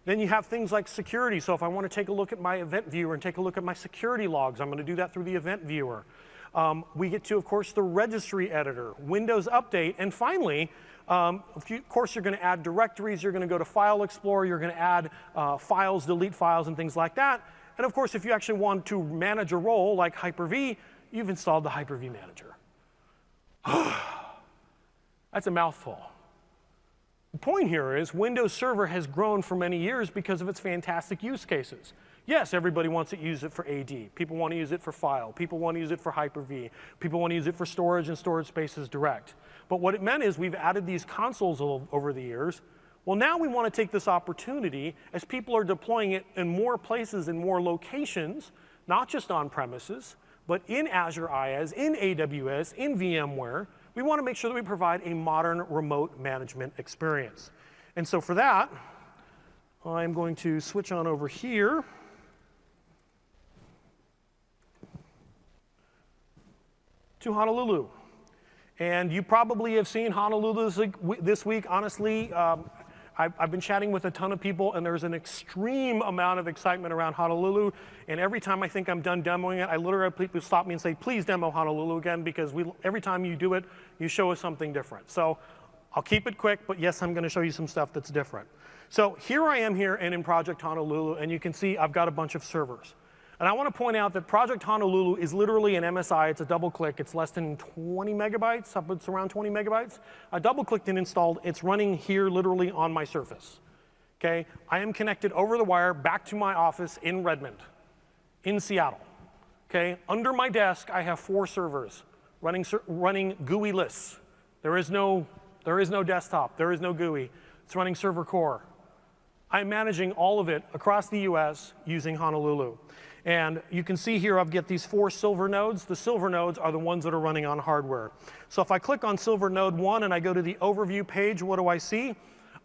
S1: Then you have things like security. So if I want to take a look at my event viewer and take a look at my security logs, I'm going to do that through the event viewer. We get to, of course, the registry editor, Windows Update, and finally, of course, you're going to add directories. You're going to go to File Explorer. You're going to add files, delete files, and things like that. And of course, if you actually want to manage a role like Hyper-V, you've installed the Hyper-V Manager. That's a mouthful. The point here is Windows Server has grown for many years because of its fantastic use cases. Yes, everybody wants to use it for AD. People want to use it for file. People want to use it for Hyper-V. People want to use it for storage and storage spaces direct. But what it meant is we've added these consoles over the years. Well, now we want to take this opportunity as people are deploying it in more places and more locations, not just on premises, but in Azure IaaS, in AWS, in VMware. We want to make sure that we provide a modern remote management experience. And so for that, I'm going to switch on over here. To Honolulu. And you probably have seen Honolulu this week. Honestly, I've been chatting with a ton of people, and there's an extreme amount of excitement around Honolulu. And every time I think I'm done demoing it, I literally, people stop me and say, please demo Honolulu again, because every time you do it, you show us something different. So I'll keep it quick, but yes, I'm going to show you some stuff that's different. So here I am here and in Project Honolulu, and you can see I've got a bunch of servers. And I want to point out that Project Honolulu is literally an MSI. It's a double click. It's less than 20 megabytes. It's around 20 megabytes. I double clicked and installed. It's running here literally on my Surface. Okay? I am connected over the wire back to my office in Redmond, in Seattle. Okay? Under my desk, I have 4 servers running GUI-less. There is no desktop. There is no GUI. It's running server core. I'm managing all of it across the US using Honolulu. And you can see here I've got these 4 silver nodes. The silver nodes are the ones that are running on hardware. So if I click on silver node 1 and I go to the overview page, what do I see?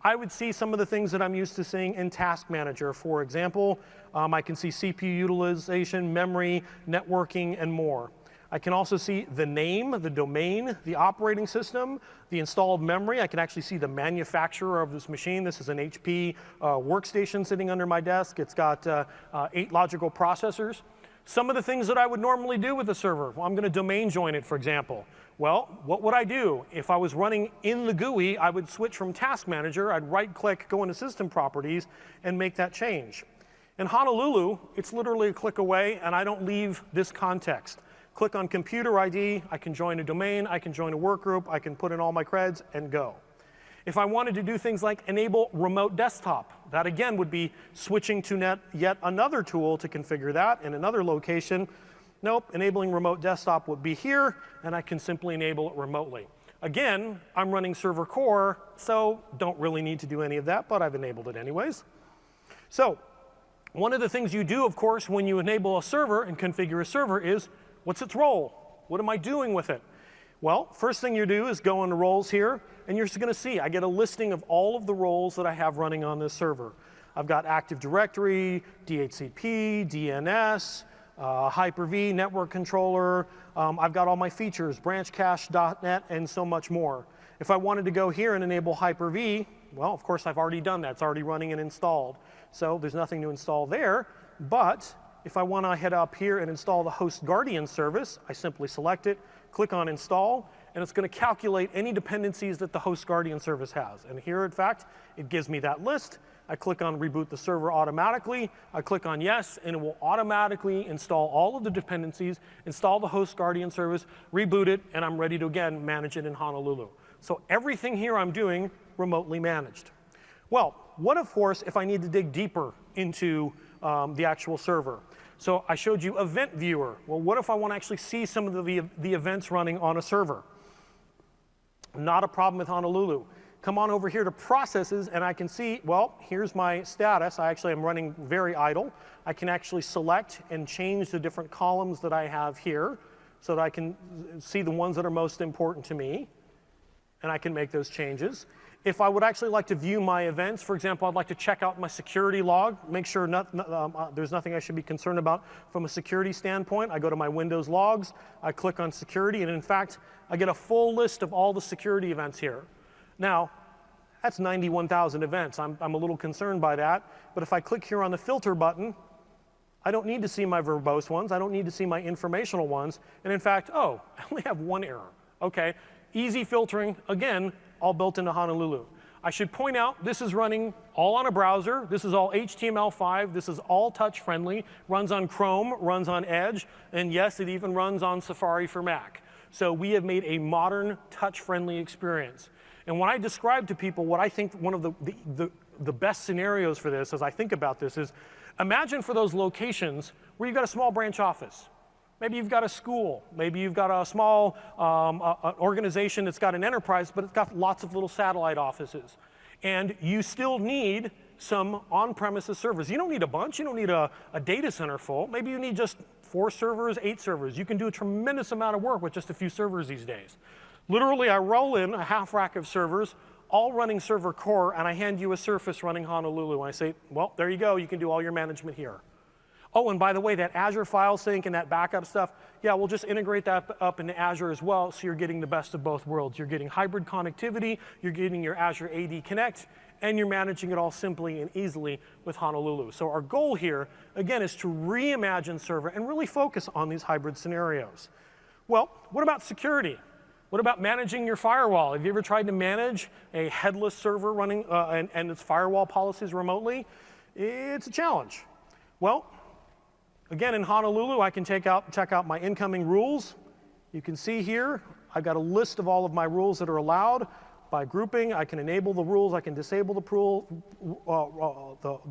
S1: I would see some of the things that I'm used to seeing in Task Manager. For example, I can see CPU utilization, memory, networking, and more. I can also see the name, the domain, the operating system, the installed memory. I can actually see the manufacturer of this machine. This is an HP workstation sitting under my desk. It's got 8 logical processors. Some of the things that I would normally do with a server, well, I'm going to domain join it, for example. Well, what would I do? If I was running in the GUI, I would switch from Task Manager. I'd right-click, go into System Properties, and make that change. In Honolulu, it's literally a click away, and I don't leave this context. Click on Computer ID, I can join a domain, I can join a work group, I can put in all my creds and go. If I wanted to do things like enable remote desktop, that again would be switching to yet another tool to configure that in another location. Nope, enabling remote desktop would be here, and I can simply enable it remotely. Again, I'm running server core, so don't really need to do any of that, but I've enabled it anyways. So one of the things you do, of course, when you enable a server and configure a server is, what's its role? What am I doing with it? Well, first thing you do is go into roles here, and you're going to see I get a listing of all of the roles that I have running on this server. I've got Active Directory, DHCP, DNS, Hyper-V, Network Controller. I've got all my features, branchcache.net, and so much more. If I wanted to go here and enable Hyper-V, well, of course, I've already done that. It's already running and installed. So there's nothing to install there, but if I want to head up here and install the Host Guardian service, I simply select it, click on Install, and it's going to calculate any dependencies that the Host Guardian service has. And here, in fact, it gives me that list. I click on Reboot the server automatically. I click on Yes, and it will automatically install all of the dependencies, install the Host Guardian service, reboot it, and I'm ready to, again, manage it in Honolulu. So everything here I'm doing remotely managed. Well, what, of course, if I need to dig deeper into the actual server? So I showed you Event Viewer. Well, what if I want to actually see some of the events running on a server? Not a problem with Honolulu. Come on over here to Processes, and I can see, well, here's my status. I actually am running very idle. I can actually select and change the different columns that I have here so that I can see the ones that are most important to me, and I can make those changes. If I would actually like to view my events, for example, I'd like to check out my security log, make sure there's nothing I should be concerned about from a security standpoint. I go to my Windows logs, I click on security, and in fact, I get a full list of all the security events here. Now, that's 91,000 events. I'm a little concerned by that, but if I click here on the filter button, I don't need to see my verbose ones, I don't need to see my informational ones, and in fact, oh, I only have one error. Okay, easy filtering, again, all built into Honolulu. I should point out this is running all on a browser. This is all HTML5. This is all touch-friendly. Runs on Chrome, runs on Edge, and yes, it even runs on Safari for Mac. So we have made a modern, touch-friendly experience. And when I describe to people what I think one of the best scenarios for this, as I think about this, is imagine for those locations where you've got a small branch office. Maybe you've got a school. Maybe you've got a small organization that's got an enterprise, but it's got lots of little satellite offices. And you still need some on-premises servers. You don't need a bunch. You don't need a data center full. Maybe you need just 4 servers, 8 servers. You can do a tremendous amount of work with just a few servers these days. Literally, I roll in a half rack of servers, all running server core, and I hand you a Surface running Honolulu. And I say, well, there you go. You can do all your management here. Oh, and by the way, that Azure file sync and that backup stuff, yeah, we'll just integrate that up into Azure as well, so you're getting the best of both worlds. You're getting hybrid connectivity, you're getting your Azure AD Connect, and you're managing it all simply and easily with Honolulu. So our goal here, again, is to reimagine server and really focus on these hybrid scenarios. Well, what about security? What about managing your firewall? Have you ever tried to manage a headless server running and its firewall policies remotely? It's a challenge. Well, again, in Honolulu, I can check out my incoming rules. You can see here, I've got a list of all of my rules that are allowed. By grouping, I can enable the rules, I can disable the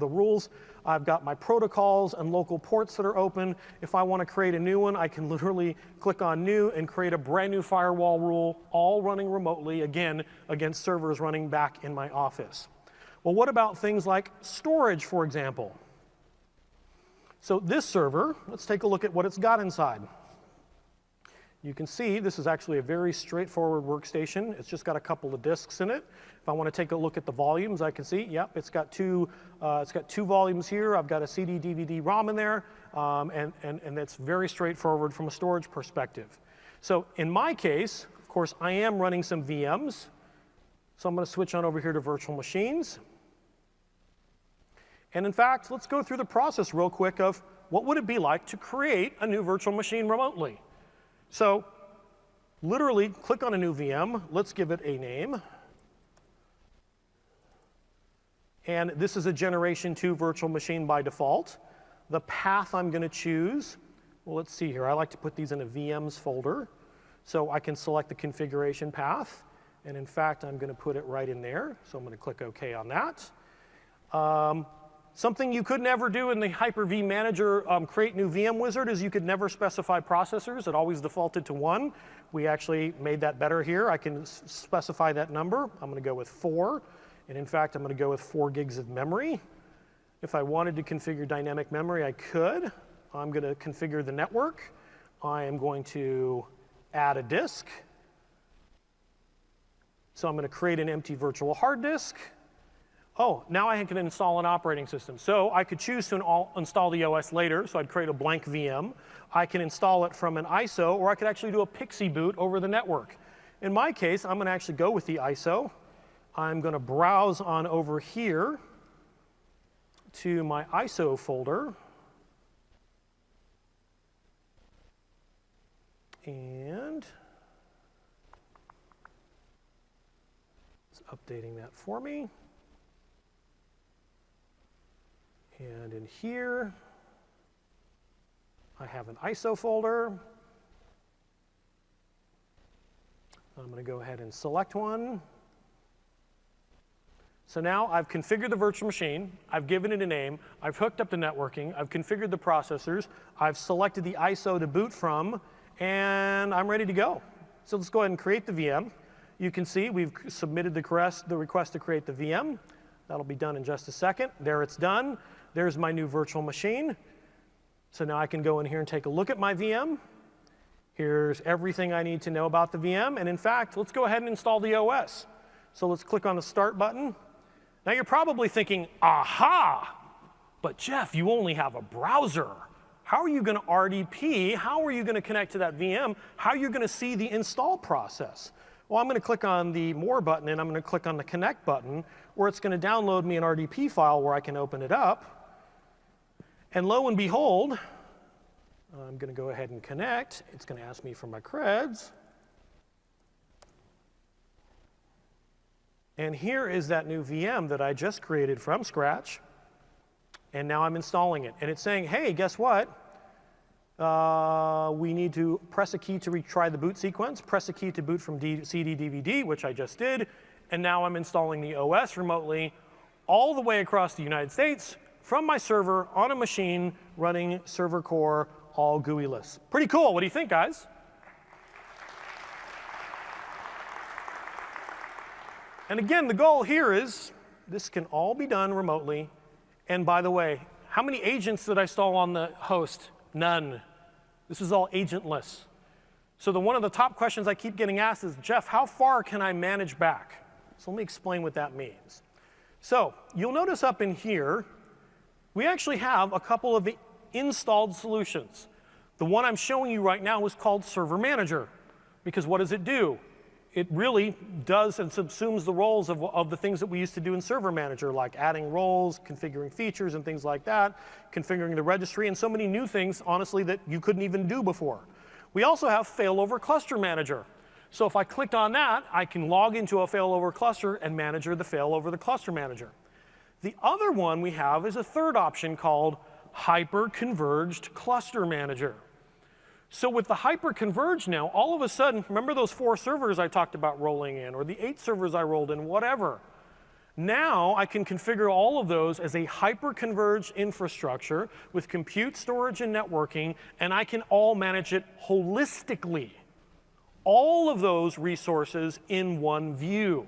S1: rules. I've got my protocols and local ports that are open. If I want to create a new one, I can literally click on new and create a brand new firewall rule, all running remotely, again, against servers running back in my office. Well, what about things like storage, for example? So this server, let's take a look at what it's got inside. You can see this is actually a very straightforward workstation. It's just got a couple of disks in it. If I want to take a look at the volumes, I can see, yep, it's got two volumes here. I've got a CD, DVD, ROM in there, and that's very straightforward from a storage perspective. So in my case, of course, I am running some VMs. So I'm going to switch on over here to virtual machines. And in fact, let's go through the process real quick of what would it be like to create a new virtual machine remotely. So literally click on a new VM. Let's give it a name. And this is a Generation 2 virtual machine by default. The path I'm going to choose, well, let's see here. I like to put these in a VMs folder. So I can select the configuration path. And in fact, I'm going to put it right in there. So I'm going to click OK on that. Something you could never do in the Hyper-V Manager create new VM wizard is you could never specify processors. It always defaulted to 1. We actually made that better here. I can specify that number. I'm going to go with 4. And in fact, I'm going to go with 4 gigs of memory. If I wanted to configure dynamic memory, I could. I'm going to configure the network. I am going to add a disk. So I'm going to create an empty virtual hard disk. Oh, now I can install an operating system. So I could choose to install the OS later, so I'd create a blank VM. I can install it from an ISO, or I could actually do a PXE boot over the network. In my case, I'm going to actually go with the ISO. I'm going to browse on over here to my ISO folder. And it's updating that for me. And in here, I have an ISO folder. I'm going to go ahead and select one. So now I've configured the virtual machine. I've given it a name. I've hooked up the networking. I've configured the processors. I've selected the ISO to boot from. And I'm ready to go. So let's go ahead and create the VM. You can see we've submitted the request to create the VM. That'll be done in just a second. There it's done. There's my new virtual machine. So now I can go in here and take a look at my VM. Here's everything I need to know about the VM. And in fact, let's go ahead and install the OS. So let's click on the Start button. Now you're probably thinking, aha, but Jeff, you only have a browser. How are you going to RDP? How are you going to connect to that VM? How are you going to see the install process? Well, I'm going to click on the More button, and I'm going to click on the Connect button, where it's going to download me an RDP file where I can open it up. And lo and behold, I'm going to go ahead and connect. It's going to ask me for my creds. And here is that new VM that I just created from scratch. And now I'm installing it. And it's saying, hey, guess what? We need to press a key to retry the boot sequence, press a key to boot from CD, DVD, which I just did. And now I'm installing the OS remotely all the way across the United States from my server on a machine running server core, all GUI-less. Pretty cool. What do you think, guys? And again, the goal here is this can all be done remotely. And by the way, how many agents did I install on the host? None. This is all agentless. So one of the top questions I keep getting asked is, Jeff, how far can I manage back? So let me explain what that means. So you'll notice up in here, we actually have a couple of installed solutions. The one I'm showing you right now is called Server Manager, because what does it do? it really does and subsumes the roles of the things that we used to do in Server Manager, like adding roles, configuring features and things like that, configuring the registry, and so many new things, honestly, that you couldn't even do before. We also have Failover Cluster Manager. So if I clicked on that, I can log into a failover cluster and manage the failover the cluster manager. The other one we have is a third option called Hyper-Converged Cluster Manager. So with the hyper-converged now, all of a sudden, remember those 4 servers I talked about rolling in, or the 8 servers I rolled in, whatever. Now I can configure all of those as a hyper-converged infrastructure with compute, storage, and networking, and I can all manage it holistically. All of those resources in one view.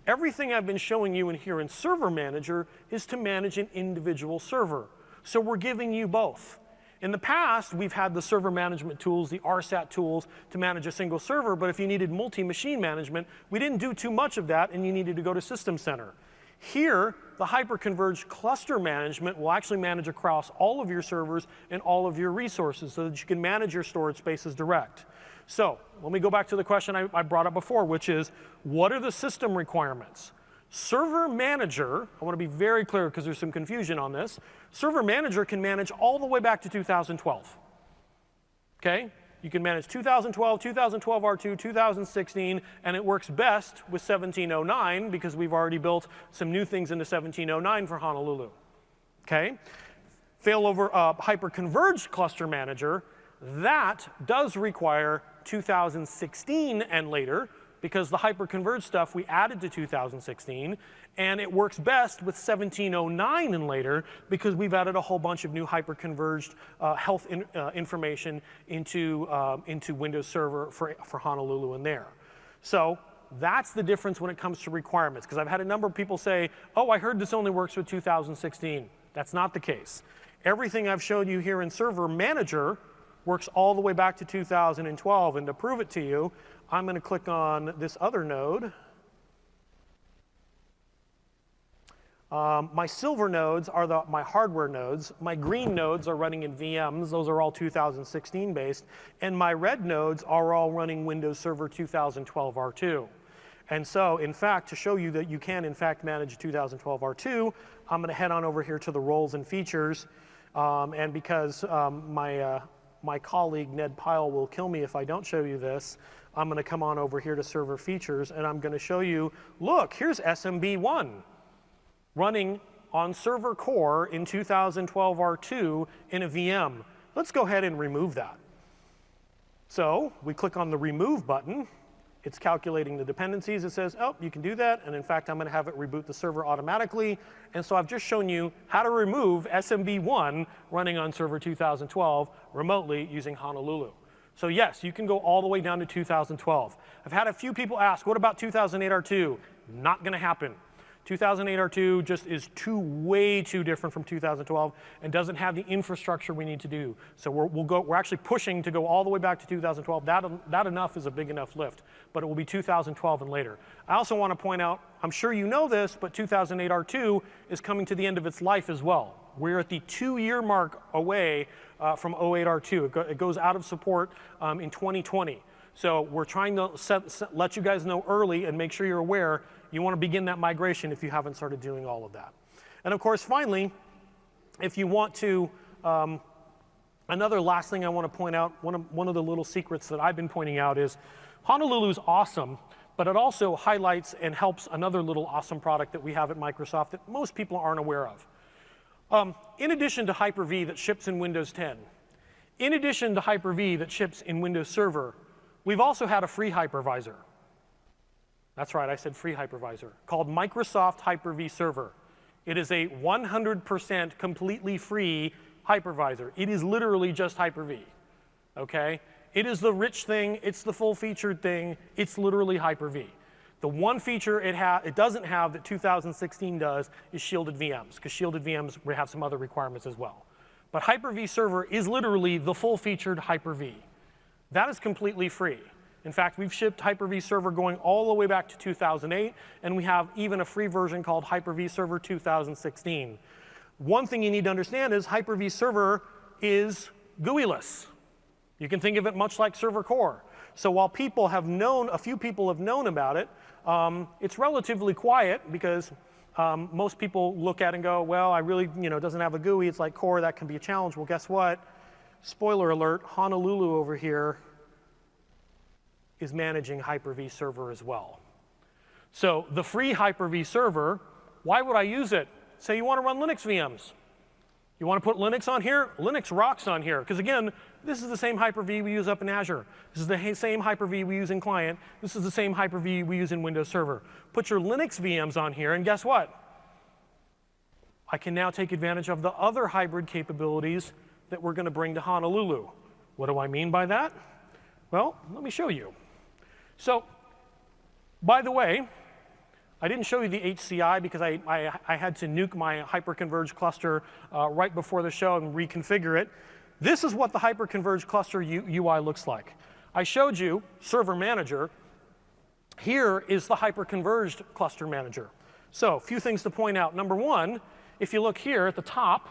S1: Everything I've been showing you in here in Server Manager is to manage an individual server. So we're giving you both. In the past, we've had the server management tools, the RSAT tools, to manage a single server, but if you needed multi-machine management, we didn't do too much of that, and you needed to go to System Center. Here, the hyper-converged cluster management will actually manage across all of your servers and all of your resources so that you can manage your storage spaces direct. So let me go back to the question I brought up before, which is, what are the system requirements? Server Manager, I want to be very clear because there's some confusion on this. Server Manager can manage all the way back to 2012. Okay? You can manage 2012, 2012 R2, 2016, and it works best with 1709 because we've already built some new things into 1709 for Honolulu. Okay? Failover Hyper-Converged Cluster Manager, that does require 2016 and later, because the hyper-converged stuff we added to 2016, and it works best with 1709 and later because we've added a whole bunch of new hyper-converged health information into Windows Server for Honolulu in there. So that's the difference when it comes to requirements, because I've had a number of people say, oh, I heard this only works with 2016. That's not the case. Everything I've showed you here in Server Manager works all the way back to 2012, and to prove it to you, I'm going to click on this other node. My silver nodes are my hardware nodes. My green nodes are running in VMs. Those are all 2016 based. And my red nodes are all running Windows Server 2012 R2. And so, in fact, to show you that you can, in fact, manage 2012 R2, I'm going to head on over here to the roles and features. And because my colleague, Ned Pyle, will kill me if I don't show you this, I'm going to come on over here to Server Features, and I'm going to show you, look, here's SMB1 running on Server Core in 2012 R2 in a VM. Let's go ahead and remove that. So we click on the Remove button. It's calculating the dependencies. It says, oh, you can do that, and in fact, I'm going to have it reboot the server automatically. And so I've just shown you how to remove SMB1 running on Server 2012 remotely using Honolulu. So yes, you can go all the way down to 2012. I've had a few people ask, what about 2008 R2? Not going to happen. 2008 R2 just is way too different from 2012 and doesn't have the infrastructure we need to do. So we're actually pushing to go all the way back to 2012. That enough is a big enough lift, but it will be 2012 and later. I also want to point out, I'm sure you know this, but 2008 R2 is coming to the end of its life as well. We're at the 2-year mark away from 08 R2. It goes out of support in 2020. So we're trying to let you guys know early and make sure you're aware. You want to begin that migration if you haven't started doing all of that. And of course, finally, if you want to, another last thing I want to point out, one of the little secrets that I've been pointing out is Honolulu's awesome, but it also highlights and helps another little awesome product that we have at Microsoft that most people aren't aware of. In addition to Hyper-V that ships in Windows 10, in addition to Hyper-V that ships in Windows Server, we've also had a free hypervisor. That's right, I said free hypervisor, called Microsoft Hyper-V Server. It is a 100% completely free hypervisor. It is literally just Hyper-V, okay? It is the rich thing, it's the full-featured thing, it's literally Hyper-V. The one feature it doesn't have that 2016 does is shielded VMs, because shielded VMs have some other requirements as well. But Hyper-V Server is literally the full-featured Hyper-V. That is completely free. In fact, we've shipped Hyper-V Server going all the way back to 2008, and we have even a free version called Hyper-V Server 2016. One thing you need to understand is Hyper-V Server is GUI-less. You can think of it much like Server Core. So while people have known, a few people have known about it, it's relatively quiet because most people look at it and go, well, I really, it doesn't have a GUI. It's like core, that can be a challenge. Well, guess what? Spoiler alert, Honolulu over here is managing Hyper-V server as well. So the free Hyper-V server, why would I use it? Say you want to run Linux VMs. You want to put Linux on here? Linux rocks on here. Because again, this is the same Hyper-V we use up in Azure. This is the same Hyper-V we use in client. This is the same Hyper-V we use in Windows Server. Put your Linux VMs on here, and guess what? I can now take advantage of the other hybrid capabilities that we're going to bring to Honolulu. What do I mean by that? Well, let me show you. So, by the way, I didn't show you the HCI because I had to nuke my hyperconverged cluster right before the show and reconfigure it. This is what the hyperconverged cluster UI looks like. I showed you Server Manager. Here is the hyperconverged cluster manager. So a few things to point out. Number one, if you look here at the top,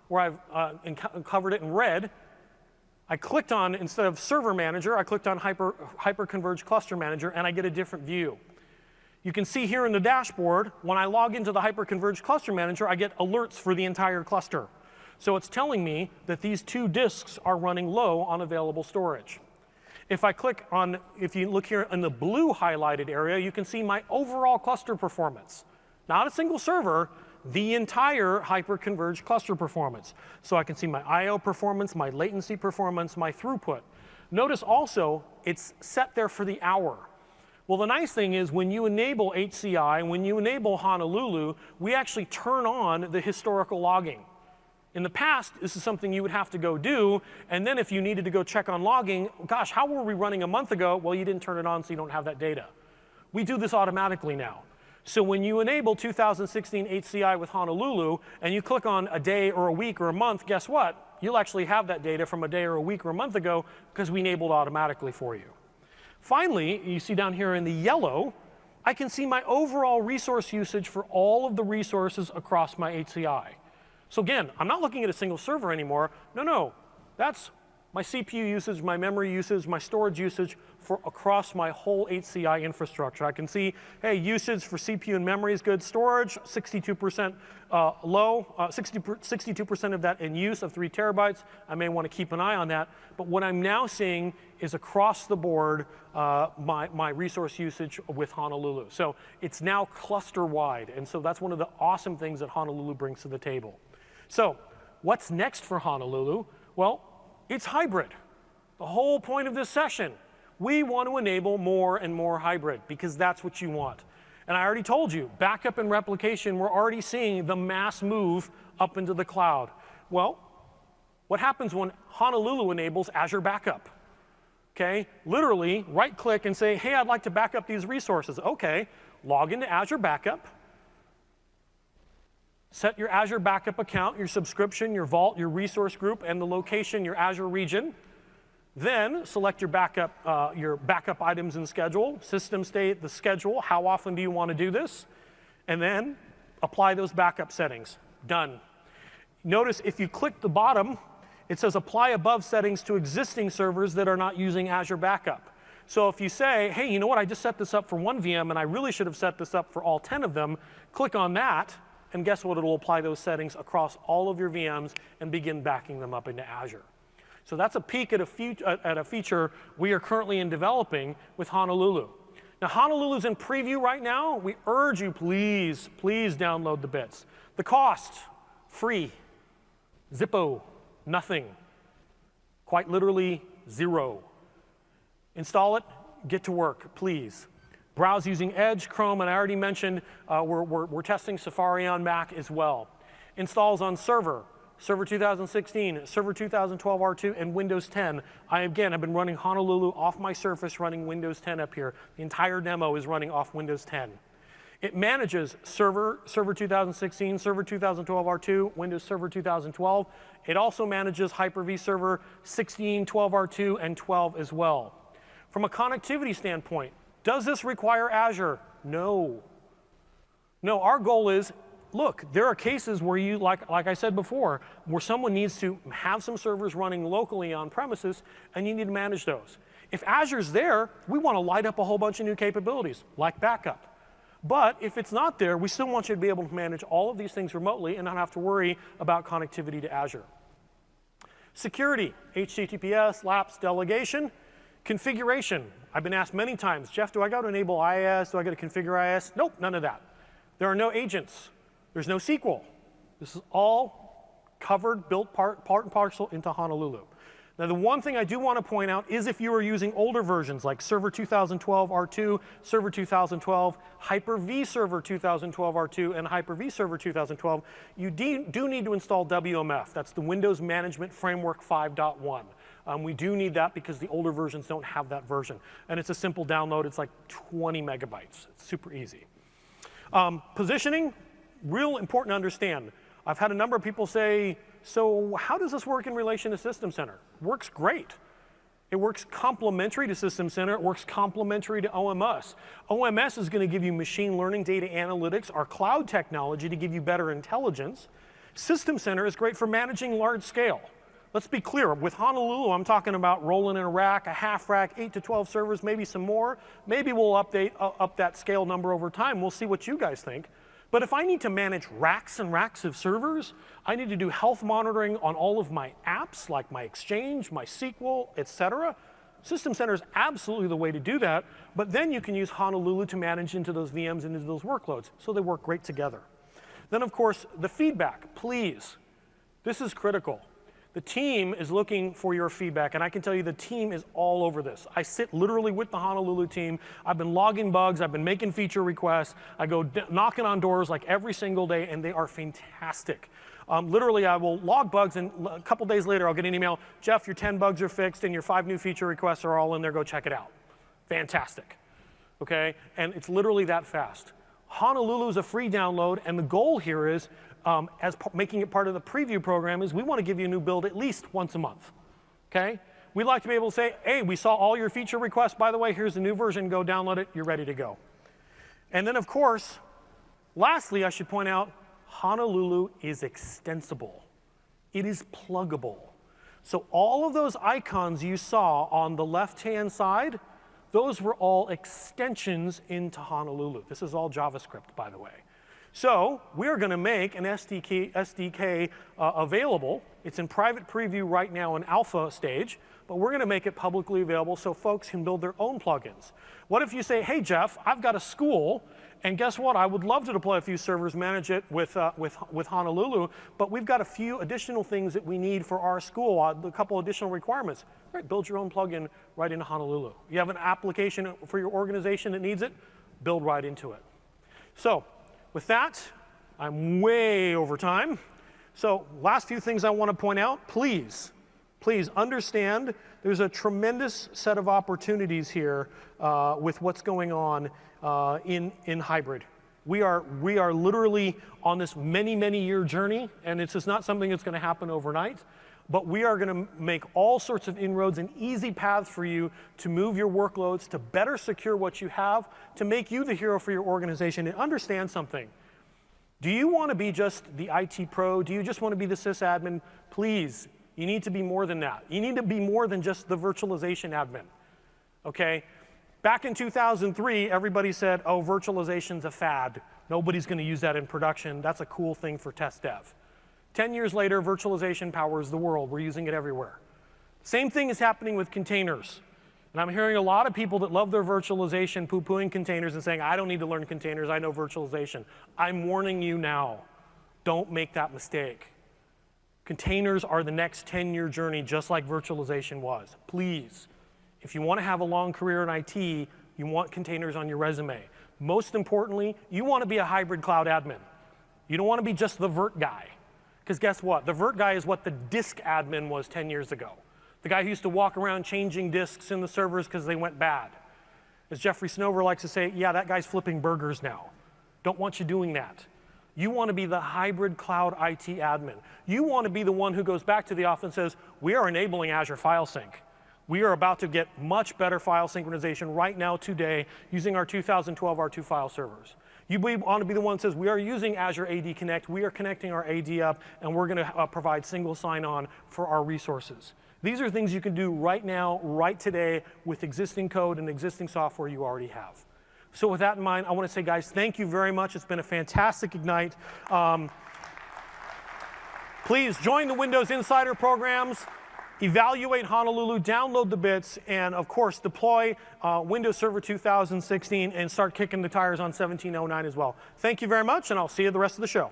S1: where I've covered it in red, I clicked on, instead of Server Manager, I clicked on Hyperconverged Cluster Manager, and I get a different view. You can see here in the dashboard, when I log into the Hyperconverged Cluster Manager, I get alerts for the entire cluster. So it's telling me that these 2 disks are running low on available storage. If I click on, if you look here in the blue highlighted area, you can see my overall cluster performance. Not a single server, the entire hyperconverged cluster performance. So I can see my I/O performance, my latency performance, my throughput. Notice also, it's set there for the hour. Well, the nice thing is when you enable HCI, when you enable Honolulu, we actually turn on the historical logging. In the past, this is something you would have to go do, and then if you needed to go check on logging, gosh, how were we running a month ago? Well, you didn't turn it on, so you don't have that data. We do this automatically now. So when you enable 2016 HCI with Honolulu, and you click on a day or a week or a month, guess what? You'll actually have that data from a day or a week or a month ago because we enabled automatically for you. Finally, you see down here in the yellow, I can see my overall resource usage for all of the resources across my HCI. So again, I'm not looking at a single server anymore. No, that's my CPU usage, my memory usage, my storage usage for across my whole HCI infrastructure. I can see, hey, usage for CPU and memory is good. Storage, 62% low, 62% of that in use of 3 terabytes. I may want to keep an eye on that. But what I'm now seeing is across the board my resource usage with Honolulu. So it's now cluster-wide. And so that's one of the awesome things that Honolulu brings to the table. So what's next for Honolulu? Well, it's hybrid. The whole point of this session, we want to enable more and more hybrid because that's what you want. And I already told you, backup and replication, we're already seeing the mass move up into the cloud. Well, what happens when Honolulu enables Azure Backup? Okay, literally right-click and say, hey, I'd like to back up these resources. Okay, log into Azure Backup. Set your Azure Backup account, your subscription, your vault, your resource group, and the location, your Azure region. Then select your backup items and schedule, system state, the schedule, how often do you want to do this, and then apply those backup settings. Done. Notice if you click the bottom, it says apply above settings to existing servers that are not using Azure Backup. So if you say, hey, you know what, I just set this up for 1 VM and I really should have set this up for all 10 of them, click on that, and guess what? It'll apply those settings across all of your VMs and begin backing them up into Azure. So that's a peek at a feature we are currently in developing with Honolulu. Now, Honolulu's in preview right now. We urge you, please download the bits. The cost, free. Zippo, nothing. Quite literally, 0. Install it, get to work, please. Browse using Edge, Chrome, and I already mentioned we're testing Safari on Mac as well. Installs on Server, Server 2016, Server 2012 R2, and Windows 10. I, again, have been running Honolulu off my Surface, running Windows 10 up here. The entire demo is running off Windows 10. It manages Server 2016, Server 2012 R2, Windows Server 2012. It also manages Hyper-V Server 16, 12 R2, and 12 as well. From a connectivity standpoint, does this require Azure? No. No, our goal is, look, there are cases where you, like I said before, where someone needs to have some servers running locally on premises, and you need to manage those. If Azure's there, we want to light up a whole bunch of new capabilities, like backup. But if it's not there, we still want you to be able to manage all of these things remotely and not have to worry about connectivity to Azure. Security, HTTPS, LAPS, delegation. Configuration, I've been asked many times, Jeff, do I got to enable IIS? Do I got to configure IIS? Nope, none of that. There are no agents. There's no SQL. This is all covered, built part and parcel into Honolulu. Now, the one thing I do want to point out is if you are using older versions like Server 2012 R2, Server 2012, Hyper-V Server 2012 R2, and Hyper-V Server 2012, you do need to install WMF. That's the Windows Management Framework 5.1. We do need that because the older versions don't have that version. And it's a simple download. It's like 20 megabytes. It's super easy. Positioning, real important to understand. I've had a number of people say, so how does this work in relation to System Center? Works great. It works complementary to System Center. It works complementary to OMS. OMS is going to give you machine learning, data analytics, our cloud technology to give you better intelligence. System Center is great for managing large scale. Let's be clear, with Honolulu, I'm talking about rolling in a rack, a half rack, 8 to 12 servers, maybe some more. Maybe we'll up that scale number over time. We'll see what you guys think. But if I need to manage racks and racks of servers, I need to do health monitoring on all of my apps, like my Exchange, my SQL, et cetera. System Center is absolutely the way to do that. But then you can use Honolulu to manage into those VMs and into those workloads. So they work great together. Then, of course, the feedback, please. This is critical. The team is looking for your feedback, and I can tell you the team is all over this. I sit literally with the Honolulu team. I've been logging bugs. I've been making feature requests. I go knocking on doors like every single day, and they are fantastic. Literally, I will log bugs, and a couple days later, I'll get an email, Jeff, your 10 bugs are fixed, and your 5 new feature requests are all in there. Go check it out. Fantastic. Okay? And it's literally that fast. Honolulu is a free download, and the goal here is, making it part of the preview program, is we want to give you a new build at least once a month. Okay? We'd like to be able to say, hey, we saw all your feature requests. By the way, here's the new version. Go download it. You're ready to go. And then, of course, lastly, I should point out, Honolulu is extensible. It is pluggable. So all of those icons you saw on the left-hand side, those were all extensions into Honolulu. This is all JavaScript, by the way. So we're going to make an SDK available. It's in private preview right now in alpha stage, but we're going to make it publicly available so folks can build their own plugins. What if you say, hey, Jeff, I've got a school, and guess what? I would love to deploy a few servers, manage it with Honolulu, but we've got a few additional things that we need for our school, a couple additional requirements. Right, build your own plugin right into Honolulu. You have an application for your organization that needs it, build right into it. So with that, I'm way over time. So last few things I want to point out, please understand there's a tremendous set of opportunities here with what's going on in hybrid. We are literally on this many year journey, and it's just not something that's going to happen overnight. But we are going to make all sorts of inroads and easy paths for you to move your workloads, to better secure what you have, to make you the hero for your organization. And understand something. Do you want to be just the IT pro? Do you just want to be the sysadmin? Please, you need to be more than that. You need to be more than just the virtualization admin. Okay? Back in 2003, everybody said, oh, virtualization's a fad. Nobody's going to use that in production. That's a cool thing for test dev. 10 years later, virtualization powers the world. We're using it everywhere. Same thing is happening with containers. And I'm hearing a lot of people that love their virtualization poo-pooing containers and saying, I don't need to learn containers, I know virtualization. I'm warning you now, don't make that mistake. Containers are the next 10-year journey, just like virtualization was. Please, if you want to have a long career in IT, you want containers on your resume. Most importantly, you want to be a hybrid cloud admin. You don't want to be just the virt guy. Because guess what? The virt guy is what the disk admin was 10 years ago. The guy who used to walk around changing disks in the servers because they went bad. As Jeffrey Snover likes to say, yeah, that guy's flipping burgers now. Don't want you doing that. You want to be the hybrid cloud IT admin. You want to be the one who goes back to the office and says, we are enabling Azure File Sync. We are about to get much better file synchronization right now today using our 2012 R2 file servers. You want to be the one that says, we are using Azure AD Connect, we are connecting our AD up, and we're going to provide single sign-on for our resources. These are things you can do right now, right today, with existing code and existing software you already have. So with that in mind, I want to say, guys, thank you very much. It's been a fantastic Ignite. Please join the Windows Insider programs, evaluate Honolulu, download the bits, and of course, deploy Windows Server 2016 and start kicking the tires on 1709 as well. Thank you very much, and I'll see you the rest of the show.